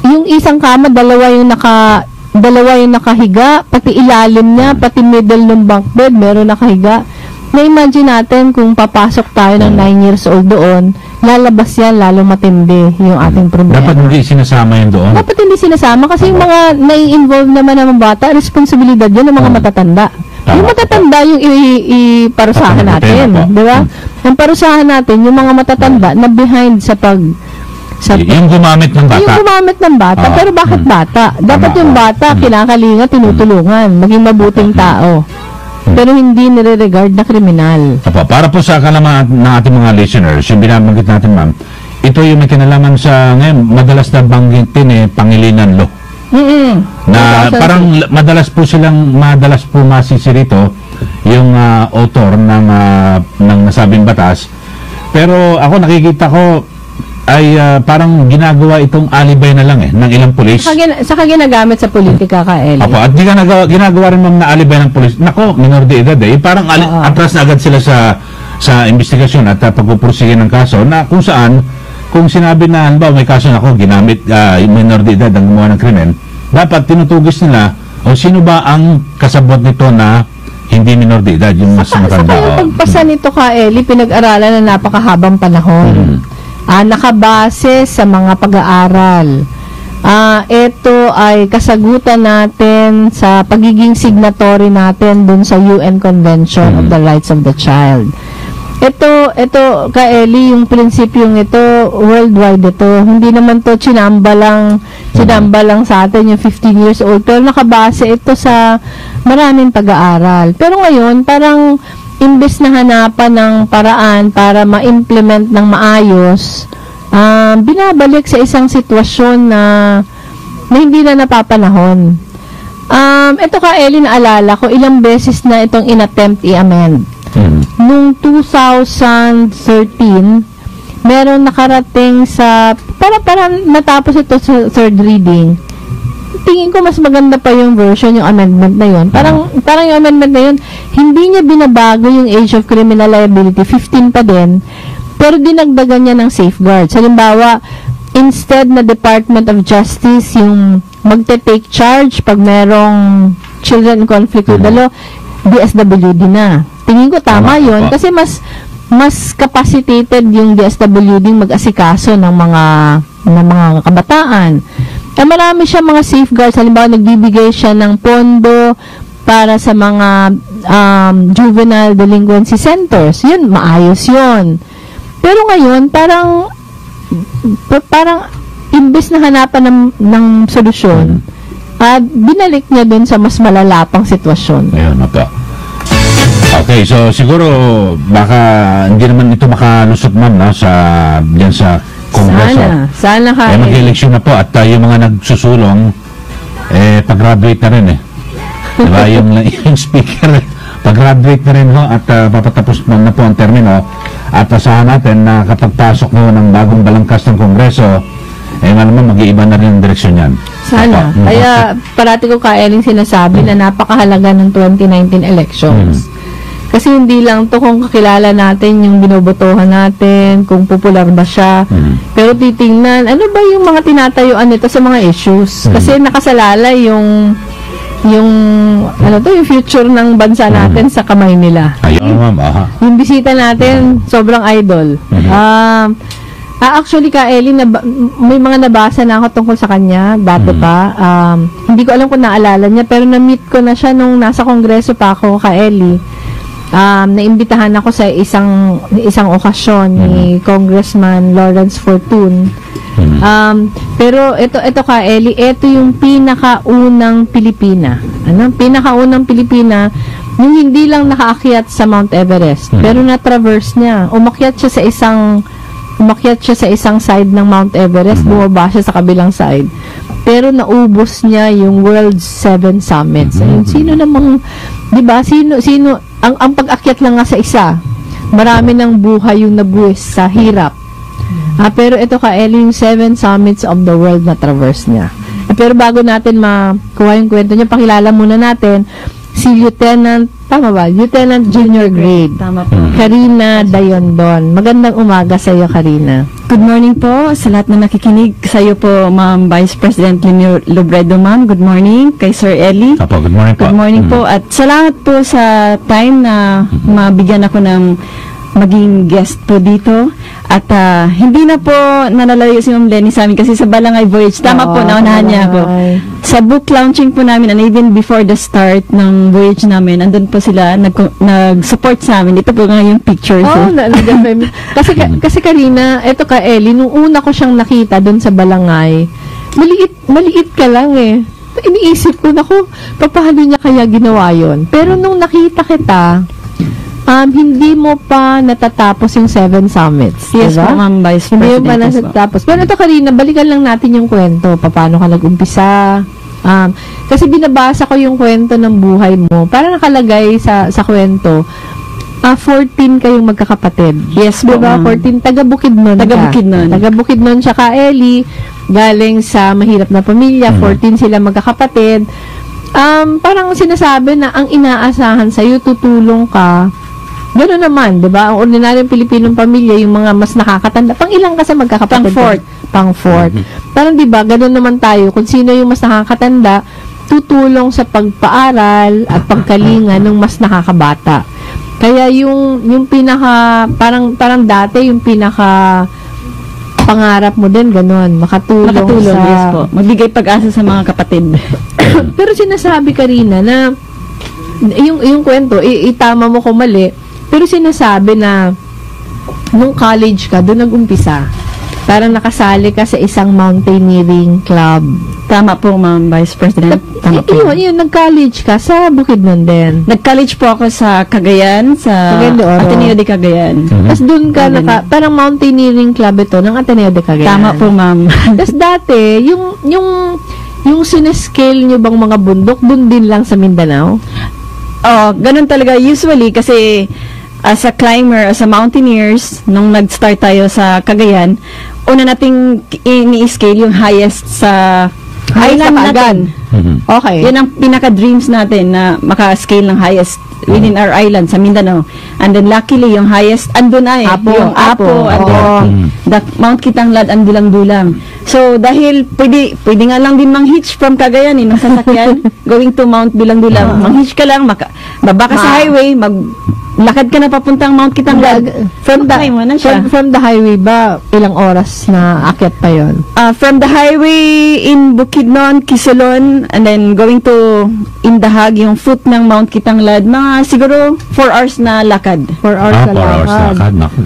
Yung isang kama, dalawa yung nakahiga, pati ilalim niya, pati middle ng bunk bed, meron nakahiga. Na-imagine natin kung papasok tayo ng 9 years old doon, lalabas yan, lalo matindi yung ating problema. Dapat hindi sinasama yun doon? Dapat hindi sinasama kasi yung mga nai-involve naman ng mga bata, responsibilidad yun ng mga matatanda. Yung matatanda yung iparusahan natin, di ba? Ang parusahan natin, yung mga matatanda na behind sa yung gumamit ng bata. Yung gumamit ng bata, pero bakit bata? Dapat yung bata, kinakalinga, tinutulungan, maging mabuting tao. Pero hindi nire-regard na kriminal. Para po sa kalaman ng ating mga listeners, yung binabanggit natin, ma'am, ito yung may kinalaman sa ngayon, madalas na banggitin Pangilinan Law. Na parang madalas po masisi rito yung author ng nasabing batas. Pero ako nakikita ko ay parang ginagawa itong alibay na lang ng ilang pulis. Saka ginagamit sa politika ka, Eli. Opo, at ginagawa rin ma'am na alibay ng pulis. Nako, minor de edad parang atras na agad sila sa investigasyon at pagpupursige ng kaso na kung saan, kung sinabi na halimbawa may kaso na ako, ginamit minor de edad ang gumawa ng krimen, dapat tinutugis nila o sino ba ang kasabot nito na hindi minor de edad, yung mas matanda. Saka yung pagpasa nito ka, Eli, pinag-aralan na napakahabang panahon. Nakabase sa mga pag-aaral. Ito ay kasagutan natin sa pagiging signatory natin dun sa UN Convention of the Rights of the Child. Ito ka, Eli, yung prinsipyong ito, worldwide ito. Hindi naman to chinamba lang sa atin yung 15 years old. Pero nakabase ito sa maraming pag-aaral. Pero ngayon, parang imbes na hanapan ng paraan para ma-implement ng maayos, binabalik sa isang sitwasyon na hindi na napapanahon. Ito ka, Eli, naalala ko, ilang beses na itong inattempt i-amend. Noong 2013, meron nakarating sa, parang natapos ito sa third reading. Tingin ko mas maganda pa yung version, yung amendment na yun. Parang yung amendment na yun, hindi niya binabago yung age of criminal liability, 15 pa din, pero dinagdagan niya ng safeguards. Halimbawa, instead na Department of Justice yung magte-take charge pag merong children in conflict with the law, DSWD na. Tingin ko tama yun, kasi mas capacitated yung DSWD mag-asikaso ng mga kabataan. Marami siya mga safeguards. Halimbawa, nagbibigay siya ng pondo para sa mga juvenile delinquency centers. Yun, maayos yun. Pero ngayon, parang imbes na hanapan ng solusyon, binalik niya dun sa mas malalapang sitwasyon. Ayun, opo. Okay, so siguro baka hindi naman ito makalusot ma'am diyan sa Kongreso. Sana ka. Mag-eleksyon na po at yung mga nagsusulong pag-graduate na rin diba? yung speaker pag-graduate na rin at papatapos na po ang termino at asahan natin na kapag pasok ng bagong balangkas ng Kongreso naman mag-iiba na rin ang direksyon yan. Sana. Kaya parati ko Eling sinasabi na napakahalaga ng 2019 elections. Kasi hindi lang to kung kakilala natin yung binobotohan natin, kung popular ba siya. Pero titingnan, ano ba yung mga tinatayuan nito sa mga issues? Kasi nakasalala yung future ng bansa natin sa kamay nila. Ayun, ma'am. Yung bisita natin, sobrang idol. Actually, Eli, may mga nabasa na ako tungkol sa kanya, dati pa. Hindi ko alam kung naalala niya, pero na-meet ko na siya nung nasa kongreso pa ako, Eli. Naimbitahan ako sa isang okasyon ni Congressman Lawrence Fortun. Pero ito Eli, ito yung pinakaunang Pilipina. Pinakaunang Pilipina yung hindi lang nakaakyat sa Mount Everest, pero na-traverse niya. Umakyat siya sa isang side ng Mount Everest, bumaba siya sa kabilang side. Pero naubos niya yung World's 7 Summits. Sino namang, 'di ba? Sino ang pag-akyat lang nga sa isa. Marami ng buhay yung nabuwis sa hirap. Pero ito Eli, yung 7 Summits of the world na traverse niya. Pero bago natin makuha yung kwento niya, pakilala muna natin si Lieutenant Junior Grade. Tama po. Karina Dayondon. Magandang umaga sa iyo, Karina. Good morning po sa lahat na nakikinig. Sa iyo po, Ma'am Vice President Leonor Lobredo, ma'am. Good morning. Kay Sir Eli. Apo, good morning po. Good morning po. At salamat po sa time na mabigyan ako ng maging guest po dito. At hindi na po nalalayo si Ma'am Lenny sa amin kasi sa Balangay Voyage. Tama po, naunahan niya ako. Sa book launching po namin and even before the start ng voyage namin, andun po sila nag-support sa amin. Ito po nga yung pictures. Kasi Karina, eto Eli, nung una ko siyang nakita dun sa Balangay, maliit ka lang Iniisip ko, paano niya kaya ginawa yon? Pero nung nakita kita, hindi mo pa natatapos yung 7 summits. Yes diba? po, Ma'am Vice President. Hindi mo pa natatapos. Pero ito, Karina, balikan lang natin yung kwento. Paano ka nag-umpisa? Kasi binabasa ko yung kwento ng buhay mo. Parang nakalagay sa kwento, 14 kayong magkakapatid. Yes po, Diba? ma'am. 14, taga Bukidnon ka. Taga Bukidnon. Taga Bukidnon siya ka, Ellie. Galing sa mahirap na pamilya. 14 sila magkakapatid. Parang sinasabi na ang inaasahan sa'yo, tutulong ka. Gano'n naman, di ba? Ang ordinaryong Pilipinong pamilya, yung mga mas nakakatanda. Pang ilang ka sa magkakapatid? Pang-fourth. Parang di ba, gano'n naman tayo. Kung sino yung mas nakakatanda, tutulong sa pagpaaral at pagkalinga ng mas nakakabata. Kaya yung pinaka, parang dati, yung pinaka pangarap mo din, gano'n. Makatulong sa... yes po. Magbigay pag-asa sa mga kapatid. Pero sinasabi Karina na yung kwento, itama mo kung mali, pero sinasabi na nung college ka, doon nag-umpisa. Parang nakasali ka sa isang mountaineering club. Tama po, Ma'am Vice President. Tama po. Yun, nag-college ka sa Bukidnon din. Nag-college po ako sa Cagayan, sa Cagayan de Oro. Ateneo de Cagayan. Tapos doon ka, parang mountaineering club ito ng Ateneo de Cagayan. Tama po, Ma'am. Tapos dati, yung sinescale nyo bang mga bundok, doon din lang sa Mindanao? Oh, ganun talaga usually kasi as a climber, as a mountaineers, nung nag-start tayo sa Cagayan, una nating ini-scale yung highest sa island na natin. Okay. Yan ang pinaka-dreams natin na maka-scale ng highest within our island sa Mindanao. And then luckily, yung highest, andun na eh. Apo, Yung Apo. And then, the Mount Kitanglad, andulang-dulang. So, dahil pwede nga lang din mang-hitch from Cagayan, ng sasakyan, going to Mount Dulang-Dulang. Mang-hitch ka lang, baba ka sa highway, lakad ka na papuntang Mount Kitanglad. From the highway ba, ilang oras na akyat pa yon? From the highway in Bukidnon, Kisolon, and then going to Indahag, yung foot ng Mount Kitanglad, mga siguro 4 hours na lakad. 4 hours na 4 hours lakad. lakad. Naku.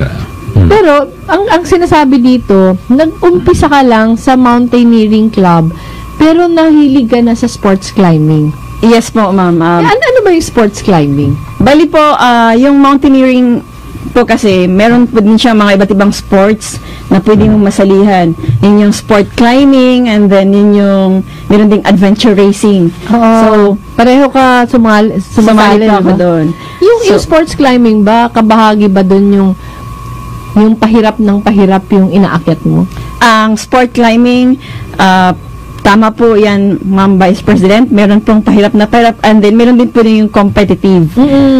Pero, ang sinasabi dito, nag-umpisa ka lang sa mountaineering club, pero nahilig ka na sa sports climbing. Yes po, ma'am. Ano ba yung sports climbing? Bali po, yung mountaineering po kasi, meron po din siya mga iba't ibang sports na pwede mong masalihan. Yun yung sport climbing, and then yun yung, meron ding adventure racing. So, pareho ka sumali pa ako doon. Yung sports climbing ba, kabahagi ba doon yung pahirap ng pahirap yung inaakyat mo? Ang sport climbing, tama po yan, Ma'am Vice President. Meron pong pahirap na pahirap, and then meron din po yung competitive.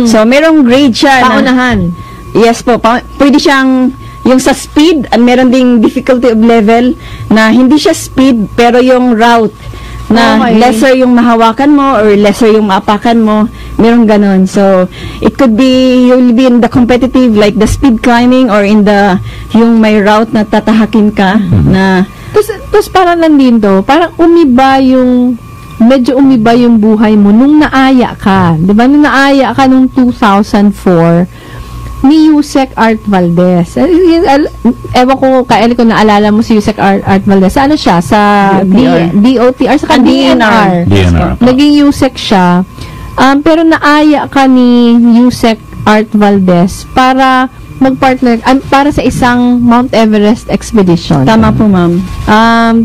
So, merong grade siya. Paunahan. Yes po. Pwede siyang, yung sa speed, and meron ding difficulty of level na hindi siya speed, pero yung route na lesser yung mahawakan mo or lesser yung maapakan mo, meron ganon. So, it could be, you'll be in the competitive, like the speed climbing, or in the, yung may route na tatahakin ka, na Tapos parang nandito, parang medyo umiba yung buhay mo nung naaya ka. Diba? Nung naaya ka nung 2004, ni Yusek Art Valdez. Ewan ko, Kaeli, ko naalala mo si Yusek Art Valdez. Ano siya? Sa DOTR, saka DNR. Naging Yusek siya. Pero naaya ka ni Yusek Art Valdez para mag-partner, para sa isang Mount Everest expedition. Tama po, ma'am.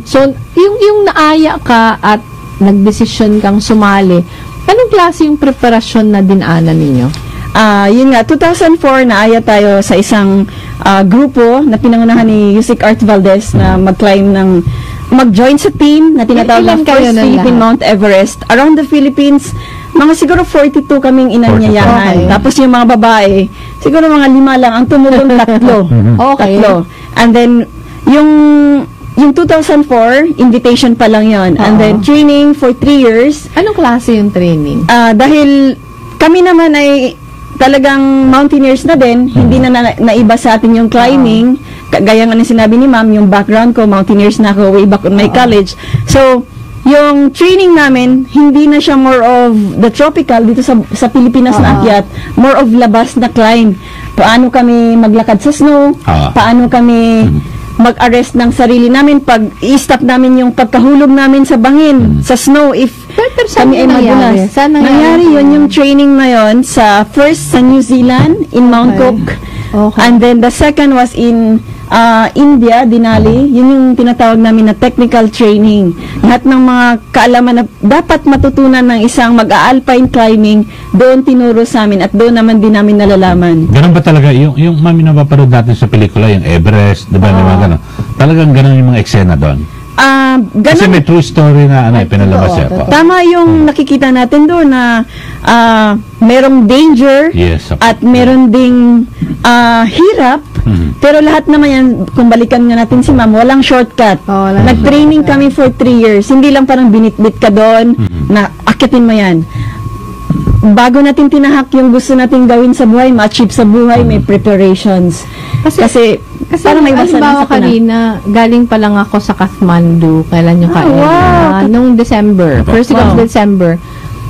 So, yung naaya ka at nagdesisyon kang sumali, anong klase yung preparasyon na dinaanan ninyo? Yun nga, 2004 naaya tayo sa isang grupo na pinangunahan ni Yusek Art Valdez na mag-join sa team na tinatawag na First Philippine Mount Everest. Around the Philippines, mga siguro 42 kaming inanyayahan. Tapos yung mga babae, siguro mga 5 lang. Ang tumulong 3. Tatlo. And then, yung 2004, invitation pa lang yon. And then, training for 3 years. Anong klase yung training? Dahil kami naman ay talagang mountaineers na din, hindi na naiba sa atin yung climbing. Gaya nga na sinabi ni ma'am, yung background ko, mountaineers na ako way back on my college. So, yung training namin, hindi na siya more of the tropical dito sa Pilipinas na akyat, more of labas na climb. Paano kami maglakad sa snow, paano kami mag-arrest ng sarili namin pag i-stop namin yung pagkahulog namin sa bangin, sa snow, if kami ay madulas. Nangyari yun, yung training na yun, first sa New Zealand, in Mount Cook. And then the second was in India, Denali, yun yung tinatawag namin na technical training. Lahat ng mga kaalaman na dapat matutunan ng isang mag-alpine climbing, doon tinuro sa amin at doon naman din namin nalalaman. Ganun ba talaga? Yung mami napapanood natin sa pelikula, yung Everest, di ba? Yung mga ganun. Talagang ganun yung mga eksena doon. Kasi may true story na pinalabas siya po. Tama yung nakikita natin doon na merong danger Yes, at meron ding hirap. Pero lahat naman yan, kung balikan nga natin si ma'am, walang shortcut. Nag-training kami for 3 years. Hindi lang parang binitbit ka doon na akitin mo yan. Bago natin tinahak yung gusto nating gawin sa buhay, ma-achieve sa buhay, may preparations. Kasi parang may halimbawa kanina, galing pa lang ako sa Kathmandu. Kailan yung nung December. First week of December.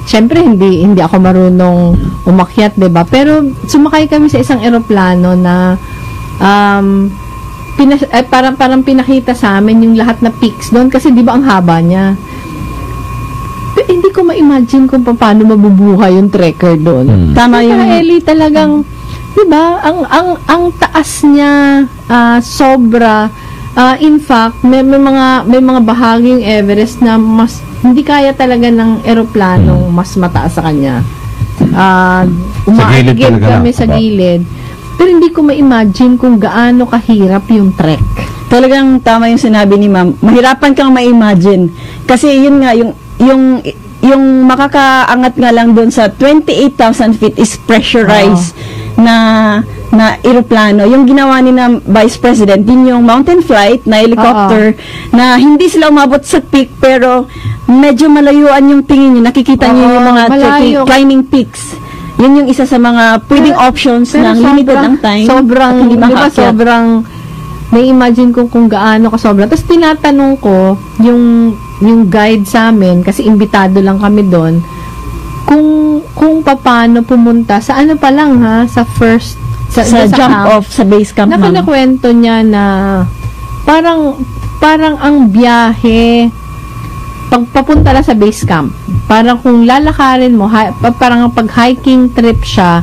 Siyempre, hindi ako marunong umakyat, diba? Pero sumakay kami sa isang eroplano na parang pinakita sa amin yung lahat na peaks doon kasi di ba ang haba niya. Pero hindi ko ma-imagine kung paano mabubuhay yung trekker doon. Tama yung yung Ellie talagang, di ba, ang taas niya sobra. In fact, may mga bahaging Everest na mas hindi kaya talaga ng eroplanong mas mataas sa kanya. Umaagid kami sa gilid. Pero hindi ko ma-imagine kung gaano kahirap yung trek. Talagang tama yung sinabi ni ma'am. Mahirapan kang ma-imagine. Kasi yun nga, yung makakaangat nga lang doon sa 28,000 feet is pressurized na eroplano. Yung ginawa ni na Vice President, din yung mountain flight na helicopter na hindi sila umabot sa peak pero medyo malayuan yung tingin nyo. Nakikita nyo yung mga climbing peaks. Yun yung isa sa mga pwedeng options ng limited ang time. Sobrang, di ba sobrang, na-imagine ko kung gaano ka sobrang. Tapos tinatanong ko, yung guide sa amin, kasi imbitado lang kami doon, kung paano pumunta, sa ano pa lang sa first, sa jump camp, off sa base camp. Nakinakwento niya na, parang ang biyahe, pagpapunta lang sa base camp, parang kung lalakarin mo, parang pag hiking trip siya,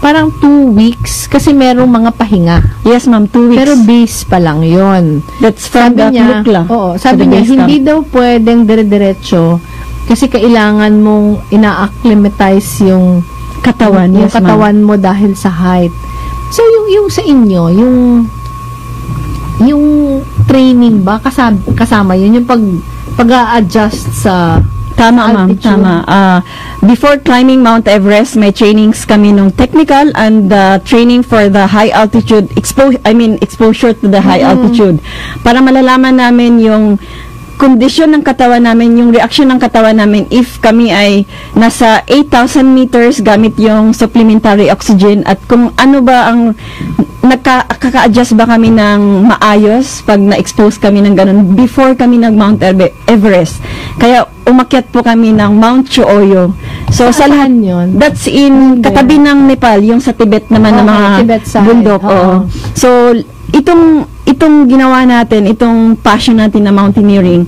parang 2 weeks kasi merong mga pahinga. Yes, ma'am, 2 weeks. Pero base pa lang yon. That's from the Lukla. Oo, sabi niya, hindi daw pwedeng dire-diretso kasi kailangan mong ina-acclimatize yung katawan, yung katawan mo dahil sa height. So, yung sa inyo, yung training ba, kasama yun, yung pag-a-adjust sa Tama, ma'am. Tama. Before climbing Mount Everest, may trainings kami nung technical and training for the high altitude, exposure to the high altitude. Para malalaman namin yung kondisyon ng katawan namin, yung reaction ng katawan namin if kami ay nasa 8,000 meters gamit yung supplementary oxygen at kung ano ba ang nakaka-adjust ba kami ng maayos pag na-expose kami ng ganun before kami nag-Mount Everest. Kaya umakyat po kami ng Mount Chuoyo. So sa lahat yun? That's in katabi ng Nepal, yung sa Tibet naman na mga bundok. So itong ginawa natin, itong passion natin na mountaineering,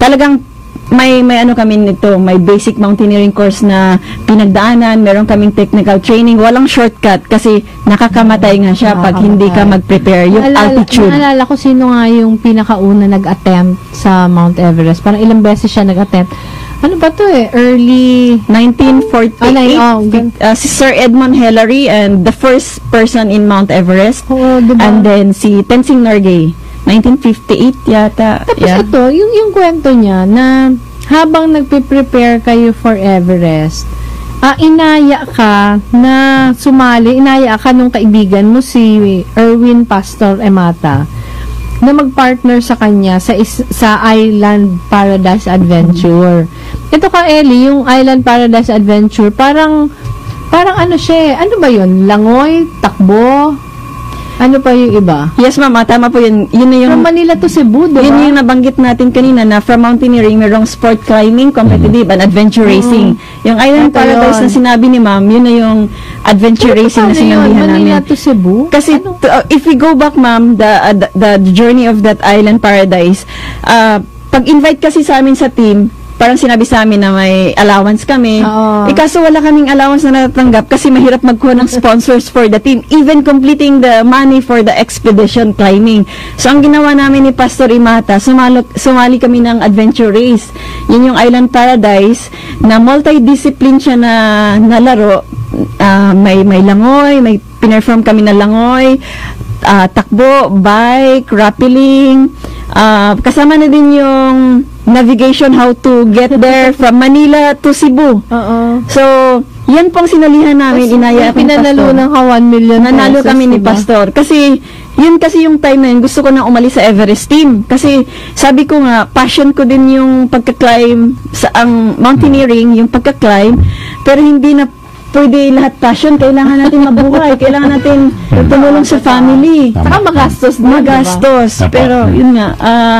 talagang may ano kami nito, may basic mountaineering course na pinagdaanan, meron kaming technical training, walang shortcut kasi nakakamatay nga siya pag hindi ka mag-prepare yung altitude. Naalala ko sino nga yung pinakauna nag-attempt sa Mount Everest. Parang ilang beses siya nag-attempt. Ano ba to early 1948. Si Sir Edmund Hillary and the first person in Mount Everest. Diba? And then si Tenzing Norgay 1958 yata. Tapos ito, yung kwento niya na habang nagpe-prepare kayo for Everest, inaya ka na sumali, inaya ka nung kaibigan mo si Erwin Pastor Emata na mag-partner sa kanya sa Island Paradise Adventure. Ito ka, Ellie, yung Island Paradise Adventure, parang ano siya, ano ba yun? Langoy? Takbo? Ano pa yung iba? Yes, ma'am. Tama po yun. Yun na yung... From Manila to Cebu, diba? Yun yung nabanggit natin kanina na from mountaineering, merong sport climbing, competitive, and adventure racing. Yung Island Paradise na sinabi ni ma'am, yun na yung adventure racing na sinabihan namin. Manila to Cebu? Kasi if we go back, ma'am, the journey of that Island Paradise, pag-invite kasi sa amin sa team, parang sinabi sa amin na may allowance kami. Oo. Kaso wala kaming allowance na natatanggap kasi mahirap magkuha ng sponsors for the team, even completing the money for the expedition climbing. So, ang ginawa namin ni Pastor Imata, sumali kami ng adventure race. Yun yung Island Paradise, na multidiscipline siya na laro. May langoy, may pinerform kami na langoy, takbo, bike, rappelling, kasama na din yung navigation, how to get there from Manila to Cebu. Oo. So, yan pong sinalihan namin, inaya ako ni Pinanalo Pastor. ng 1 million Nanalo pesos, kami ni diba? Pastor. Kasi, yun kasi yung time na yun, gusto ko na umalis sa Everest team. Kasi, sabi ko nga, passion ko din yung pagka-climb, ang mountaineering, yung pagka-climb, pero hindi na pwede lahat passion. Kailangan natin mabuhay. Kailangan natin tumulong sa family. Tama. Saka magastos din, Magastos. Diba? Pero, yun nga,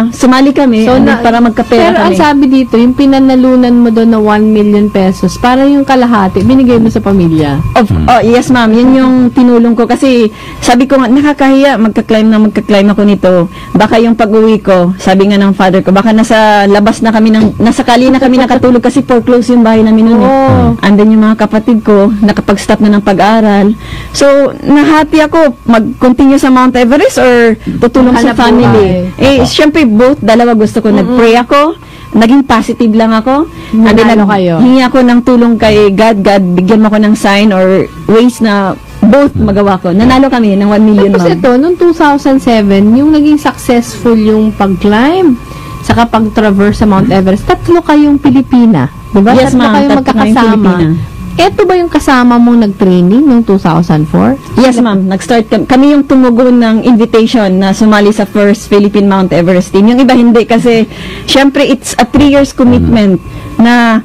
sumali kami para magkapera pero ang kami. sabi dito, yung pinanalunan mo doon na 1 million pesos, para yung kalahati, binigay mo sa pamilya. Oh, yes ma'am, yun yung tinulong ko kasi sabi ko nga, nakakahiya, magka-climb ako nito. Baka yung pag-uwi ko, sabi nga ng father ko, baka nasa labas na kami, nasa kali na kami nakatulog kasi foreclosed yung bahay namin noon. Oo. And then yung mga kapatid ko, nakapag-stop na ng pag-aaral. So, nahati ako, mag-continue sa Mount Everest or tutulong sa Hanap family. Syempre both, dalawa gusto ko. Nag-pray ako, naging positive lang ako. And then, Nanalo kayo. hingi ako ng tulong kay God. God, bigyan mo ako ng sign or ways na both magawa ko. Nanalo kami ng 1 million, Tapos ma'am. ito, noong 2007, yung naging successful yung pag-climb, saka pag-traverse sa Mount Everest, 3 kayong Pilipina. Diba? Yes, 3 ma'am. kayong 3 kayong magkakasama. Pilipina. Ito ba yung kasama mong nag-training noong 2004? Yes, ma'am. Nag-start kami yung tumugon ng invitation na sumali sa first Philippine Mount Everest team. Yung iba hindi kasi syempre it's a 3 years commitment na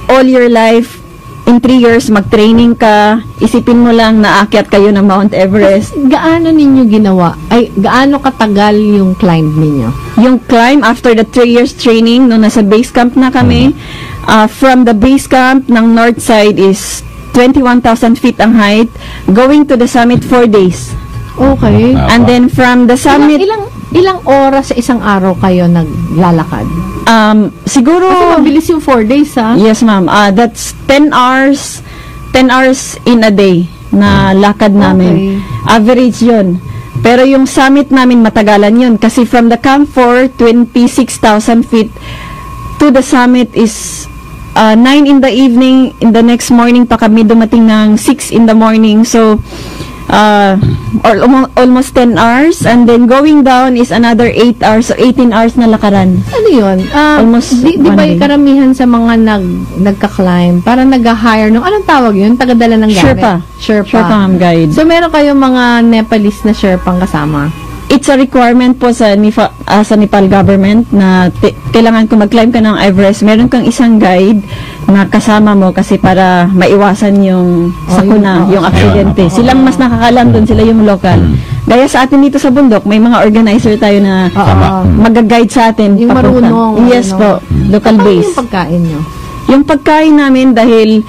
all your life in 3 years mag-training ka, isipin mo lang na aakyat kayo ng Mount Everest. Gaano ninyo ginawa? Ay, gaano katagal yung climb ninyo? Yung climb after the 3 years training nung nasa base camp na kami, from the base camp ng north side is 21,000 feet ang height, going to the summit 4 days. Okay. And then from the summit, Ilang oras sa isang araw kayo naglalakad? siguro, Kasi mabilis yung 4 days, ha? yes ma'am, that's 10 hours in a day na lakad namin. Average yun. Pero yung summit namin matagalan yun kasi from the Camp 4, 26,000 feet to the summit is 9 in the evening. In the next morning pa kami dumating ng 6 in the morning. So, or almost 10 hours. And then going down is another 8 hours. So, 18 hours na lakaran. Ano yun? Almost Di ba one day. karamihan sa mga nagka-climb, parang nag-hire nung, anong tawag yun? Tagadala ng gamit? Sherpa, ma'am, guide. So, meron kayong mga Nepalese na Sherpang kasama? It's a requirement po sa Nepal government na kailangan kung mag-climb ka ng Everest, meron kang isang guide na kasama mo kasi para maiwasan yung sakuna, yung aksidente. Ayun. Silang mas nakakalam doon, sila yung local. Gaya sa atin dito sa bundok, may mga organizer tayo na Tama. mag-guide sa atin. Yung papunta. marunong. Yes po, local Paano base. yung pagkain nyo? Yung pagkain namin dahil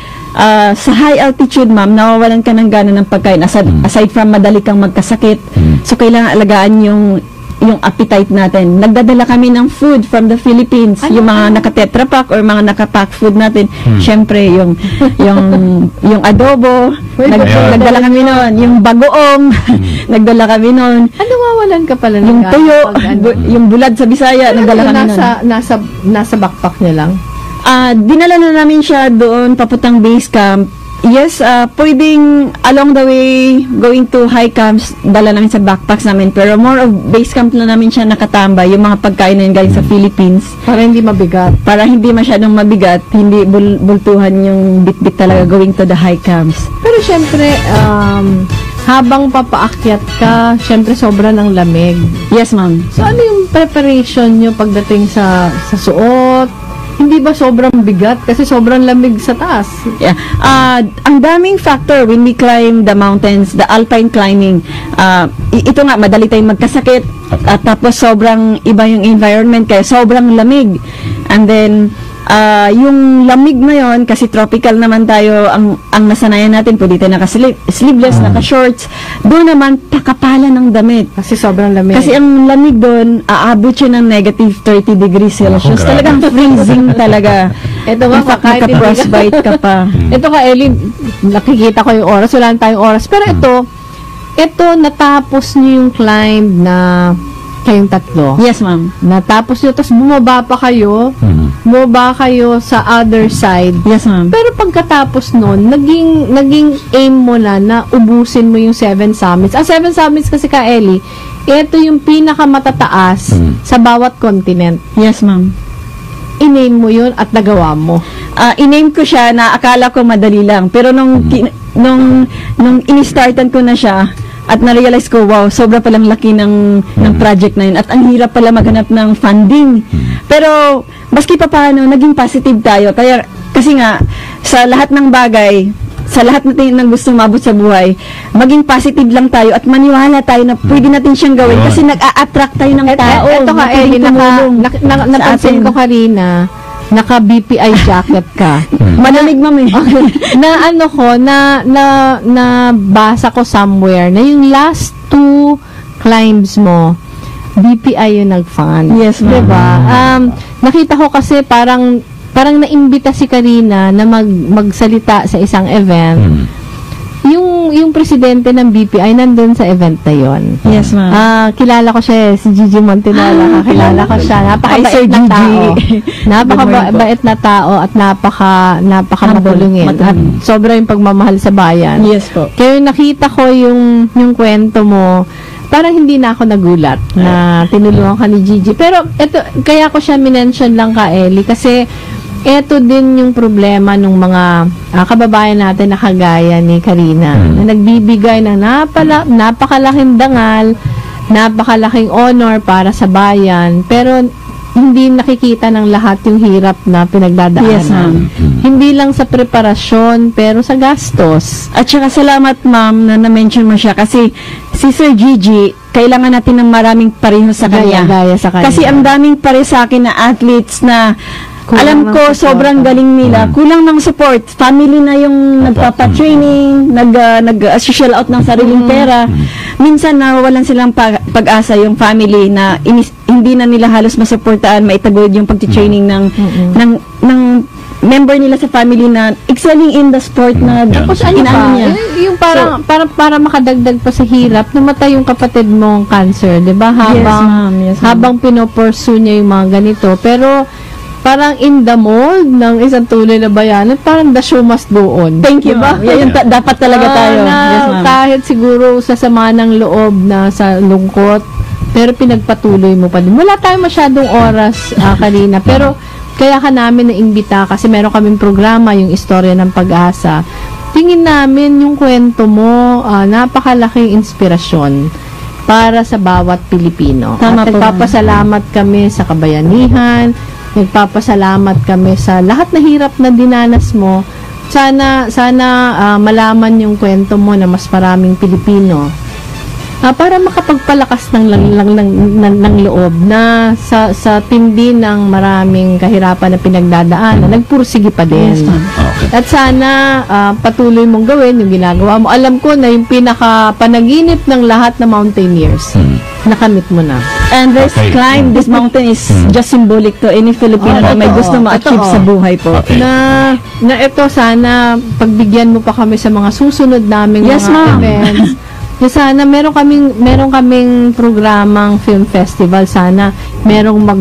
sa high altitude, ma'am, nawawalan ka ng gana ng pagkain. Aside from madali kang magkasakit, so kailangan alagaan yung appetite natin. Nagdadala kami ng food from the Philippines. Ano? Yung mga naka-tetra pack or mga naka-pack food natin. Syempre, yung adobo, nagdala kami noon. Yung bagoong, nagdala kami noon. Ano, wawalan ka pala ng Yung gana tuyo, pag ano? yung bulad sa Bisaya, nagdala kami noon. Nasa backpack nyo lang? Dinala na namin siya doon papuntang base camp. Yes, pwedeng along the way going to high camps, dala namin sa backpacks namin, pero more of base camp na namin siya nakatambay, yung mga pagkain na yun galing sa Philippines, Para hindi mabigat. para hindi masyadong mabigat, hindi bultuhan yung bit-bit talaga going to the high camps. Pero syempre, habang papaakyat ka, syempre sobra ng lamig. Yes, ma'am. So, ano yung preparation nyo pagdating sa suot? Hindi ba sobrang bigat? Kasi sobrang lamig sa taas. Yeah. Ang daming factor when we climb the mountains, the alpine climbing. Ito nga, madali tayong magkasakit. At tapos sobrang iba yung environment kaya sobrang lamig. And then, Yung lamig ngayon, kasi tropical naman tayo, ang nasanayan natin, pwede tayo naka-sleeveless, naka-shorts. Doon naman, pakapalan ng damit. Kasi sobrang lamig. Kasi ang lamig doon, aabot siya ng negative 30 degrees Celsius. grabe. Talagang freezing talaga. Ito nga, In fact, kahit hindi ka- naka-frostbite ka pa. Ito ka, Ellie, nakikita ko yung oras. Wala na tayong oras. Pero ito, natapos niyo yung climb na kayong tatlo. Yes, ma'am. Natapos nyo, tapos bumaba pa kayo. Bumaba kayo sa other side. Yes, ma'am. Pero pagkatapos nun, naging aim mo na ubusin mo yung 7 summits. 7 summits kasi ka, Ellie, ito yung pinakamatataas sa bawat continent. Yes, ma'am. I-name mo yun at nagawa mo. In-name ko siya na akala ko madali lang. Pero nung ini-startan ko na siya, at na-realize ko, wow, sobra palang laki ng project na yun. At ang hirap pala maghanap ng funding. Pero, maski pa paano, naging positive tayo. Kasi nga, sa lahat ng bagay, sa lahat natin ng gusto mabot sa buhay, maging positive lang tayo at maniwala tayo na pwede natin siyang gawin kasi nag-a-attract tayo ng tao. Ito ka, na Ellie, tumulong sa napansin atin. ko kanina, naka-BPI jacket ka. Malamig, ma'am eh. na ano ko, na basa ko somewhere na yung last 2 climbs mo, BPI yung nag-fund. Yes, ma'am. Diba? Nakita ko kasi parang naimbita si Karina na magsalita sa isang event. Yung presidente ng BPI nandun sa event na yon. Yes, ma'am. Kilala ko siya, si Gigi Montinola. Kakilala ko siya. Napakabait na Gigi. tao. Napakabait na tao at napaka-mapulungin. At sobra yung pagmamahal sa bayan. Yes po. Kaya yung nakita ko yung kwento mo, parang hindi na ako nagulat na tinulungan ka ni Gigi. Pero ito, kaya ko siya minention lang ka, Ellie, kasi ito din yung problema ng mga kababayan natin na kagaya ni Karina na nagbibigay ng napakalaking dangal, napakalaking honor para sa bayan, pero hindi nakikita ng lahat yung hirap na pinagdadaanan. Yes, ma'am. Hindi lang sa preparasyon, pero sa gastos. At saka salamat, ma'am, na na-mention mo siya kasi si Sir Gigi, kailangan natin ng maraming pareho sa kanya. Gaya sa kanya. Kasi ang daming pare sa akin na athletes na Kulang alam ng ko support. sobrang galing nila. Kulang ng support. Family na yung nagpapa-training, nag-social out ng sariling pera. Minsan nawawalan silang pag-asa yung family na hindi na nila halos masuportaan, maitagod yung pag-training ng member nila sa family na excelling in the sport na Tapos ano inaano pa, niya. yung para makadagdag pa sa hirap, namatay yung kapatid mong cancer, 'di ba? Habang Yes, ma'am. habang pinopursue niya yung mga ganito. Pero parang in the mold ng isang tunay na bayanan, parang the show must go on. Thank you, Diba? ma'am. Yan, dapat talaga tayo. Na Yes, ma'am. kahit siguro sa sama ng loob na sa lungkot, pero pinagpatuloy mo pa din. Wala tayong masyadong oras, Karina, pero kaya ka namin naimbita kasi meron kaming programa, yung Istorya ng Pag-asa. Tingin namin yung kwento mo, napakalaking inspirasyon para sa bawat Pilipino. Tama At po, nagpapasalamat kami sa kabayanihan, nagpapasalamat kami sa lahat na hirap na dinanas mo. Sana malaman yung kwento mo na mas maraming Pilipino. Para makapagpalakas ng loob na sa tindi ng maraming kahirapan na pinagdadaanan, nagpursige pa din. Yes, ma'am. Okay. At sana patuloy mong gawin yung ginagawa mo. Alam ko na yung pinaka-panaginip ng lahat na mountaineers, nakamit mo na. And this Okay. climb, this mountain is just symbolic to any Filipino na may totoo. gusto ma-achieve Totoo. sa buhay po. Okay. Na ito sana pagbigyan mo pa kami sa mga susunod naming Yes, mga ma'am. events. Na sana meron kaming programang film festival, sana merong mag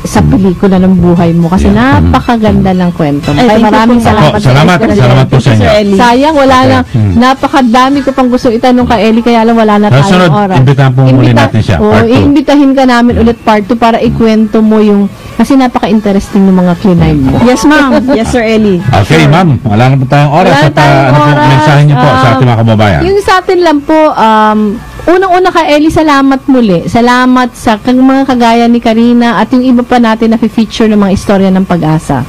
sa pelikula ng buhay mo kasi napakaganda ng kwento mo. Ay, Kaya thank you maraming po. salamat. Salamat po sa inyo. Sir Ellie. Sayang wala na, napakadami ko pang gusto itanong kay Ellie kaya lang wala na tayong Sunod, oras. imbitahan po muli natin siya, part two. Iimbitahin ka namin ulit part 2 para ikwento mo yung kasi napaka-interesting ng mga climb mo. Yes, ma'am. Yes, Sir Ellie. Okay, ma'am. Wala na po tayong oras. Wala At tayong ano po, oras. mensahe niyo po sa ating mga kababayan. Yung sa atin lang po, unang-una ka Ellie, salamat muli. Salamat sa mga kagaya ni Karina at yung iba pa natin na feature ng mga istorya ng pag-asa.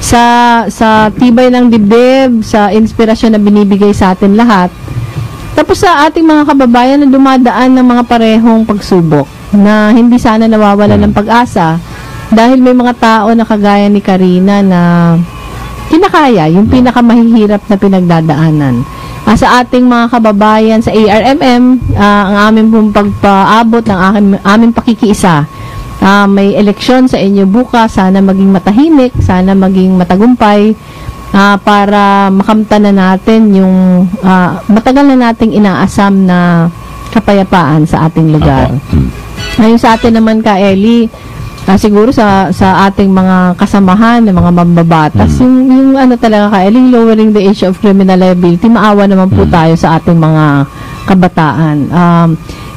Sa tibay ng dibdib, sa inspirasyon na binibigay sa atin lahat. Tapos sa ating mga kababayan na dumadaan ng mga parehong pagsubok na hindi sana nawawala ng pag-asa Dahil may mga tao na kagaya ni Karina na kinakaya yung pinakamahihirap na pinagdadaanan. Sa ating mga kababayan sa ARMM, ang aming pong pagpaabot ng aming pakikiisa. May eleksyon sa inyo bukas, sana maging matahimik, sana maging matagumpay, para makamtan na natin yung matagal na nating inaasam na kapayapaan sa ating lugar. Ngayon sa atin naman ka, Ellie, siguro sa ating mga kasamahan, ng mga mambabatas, yung ano talaga ka, Ellie, lowering the age of criminal liability, maawa naman po tayo sa ating mga kabataan.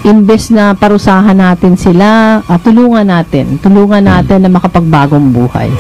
Imbes na parusahan natin sila, tulungan natin na makapagbagong buhay.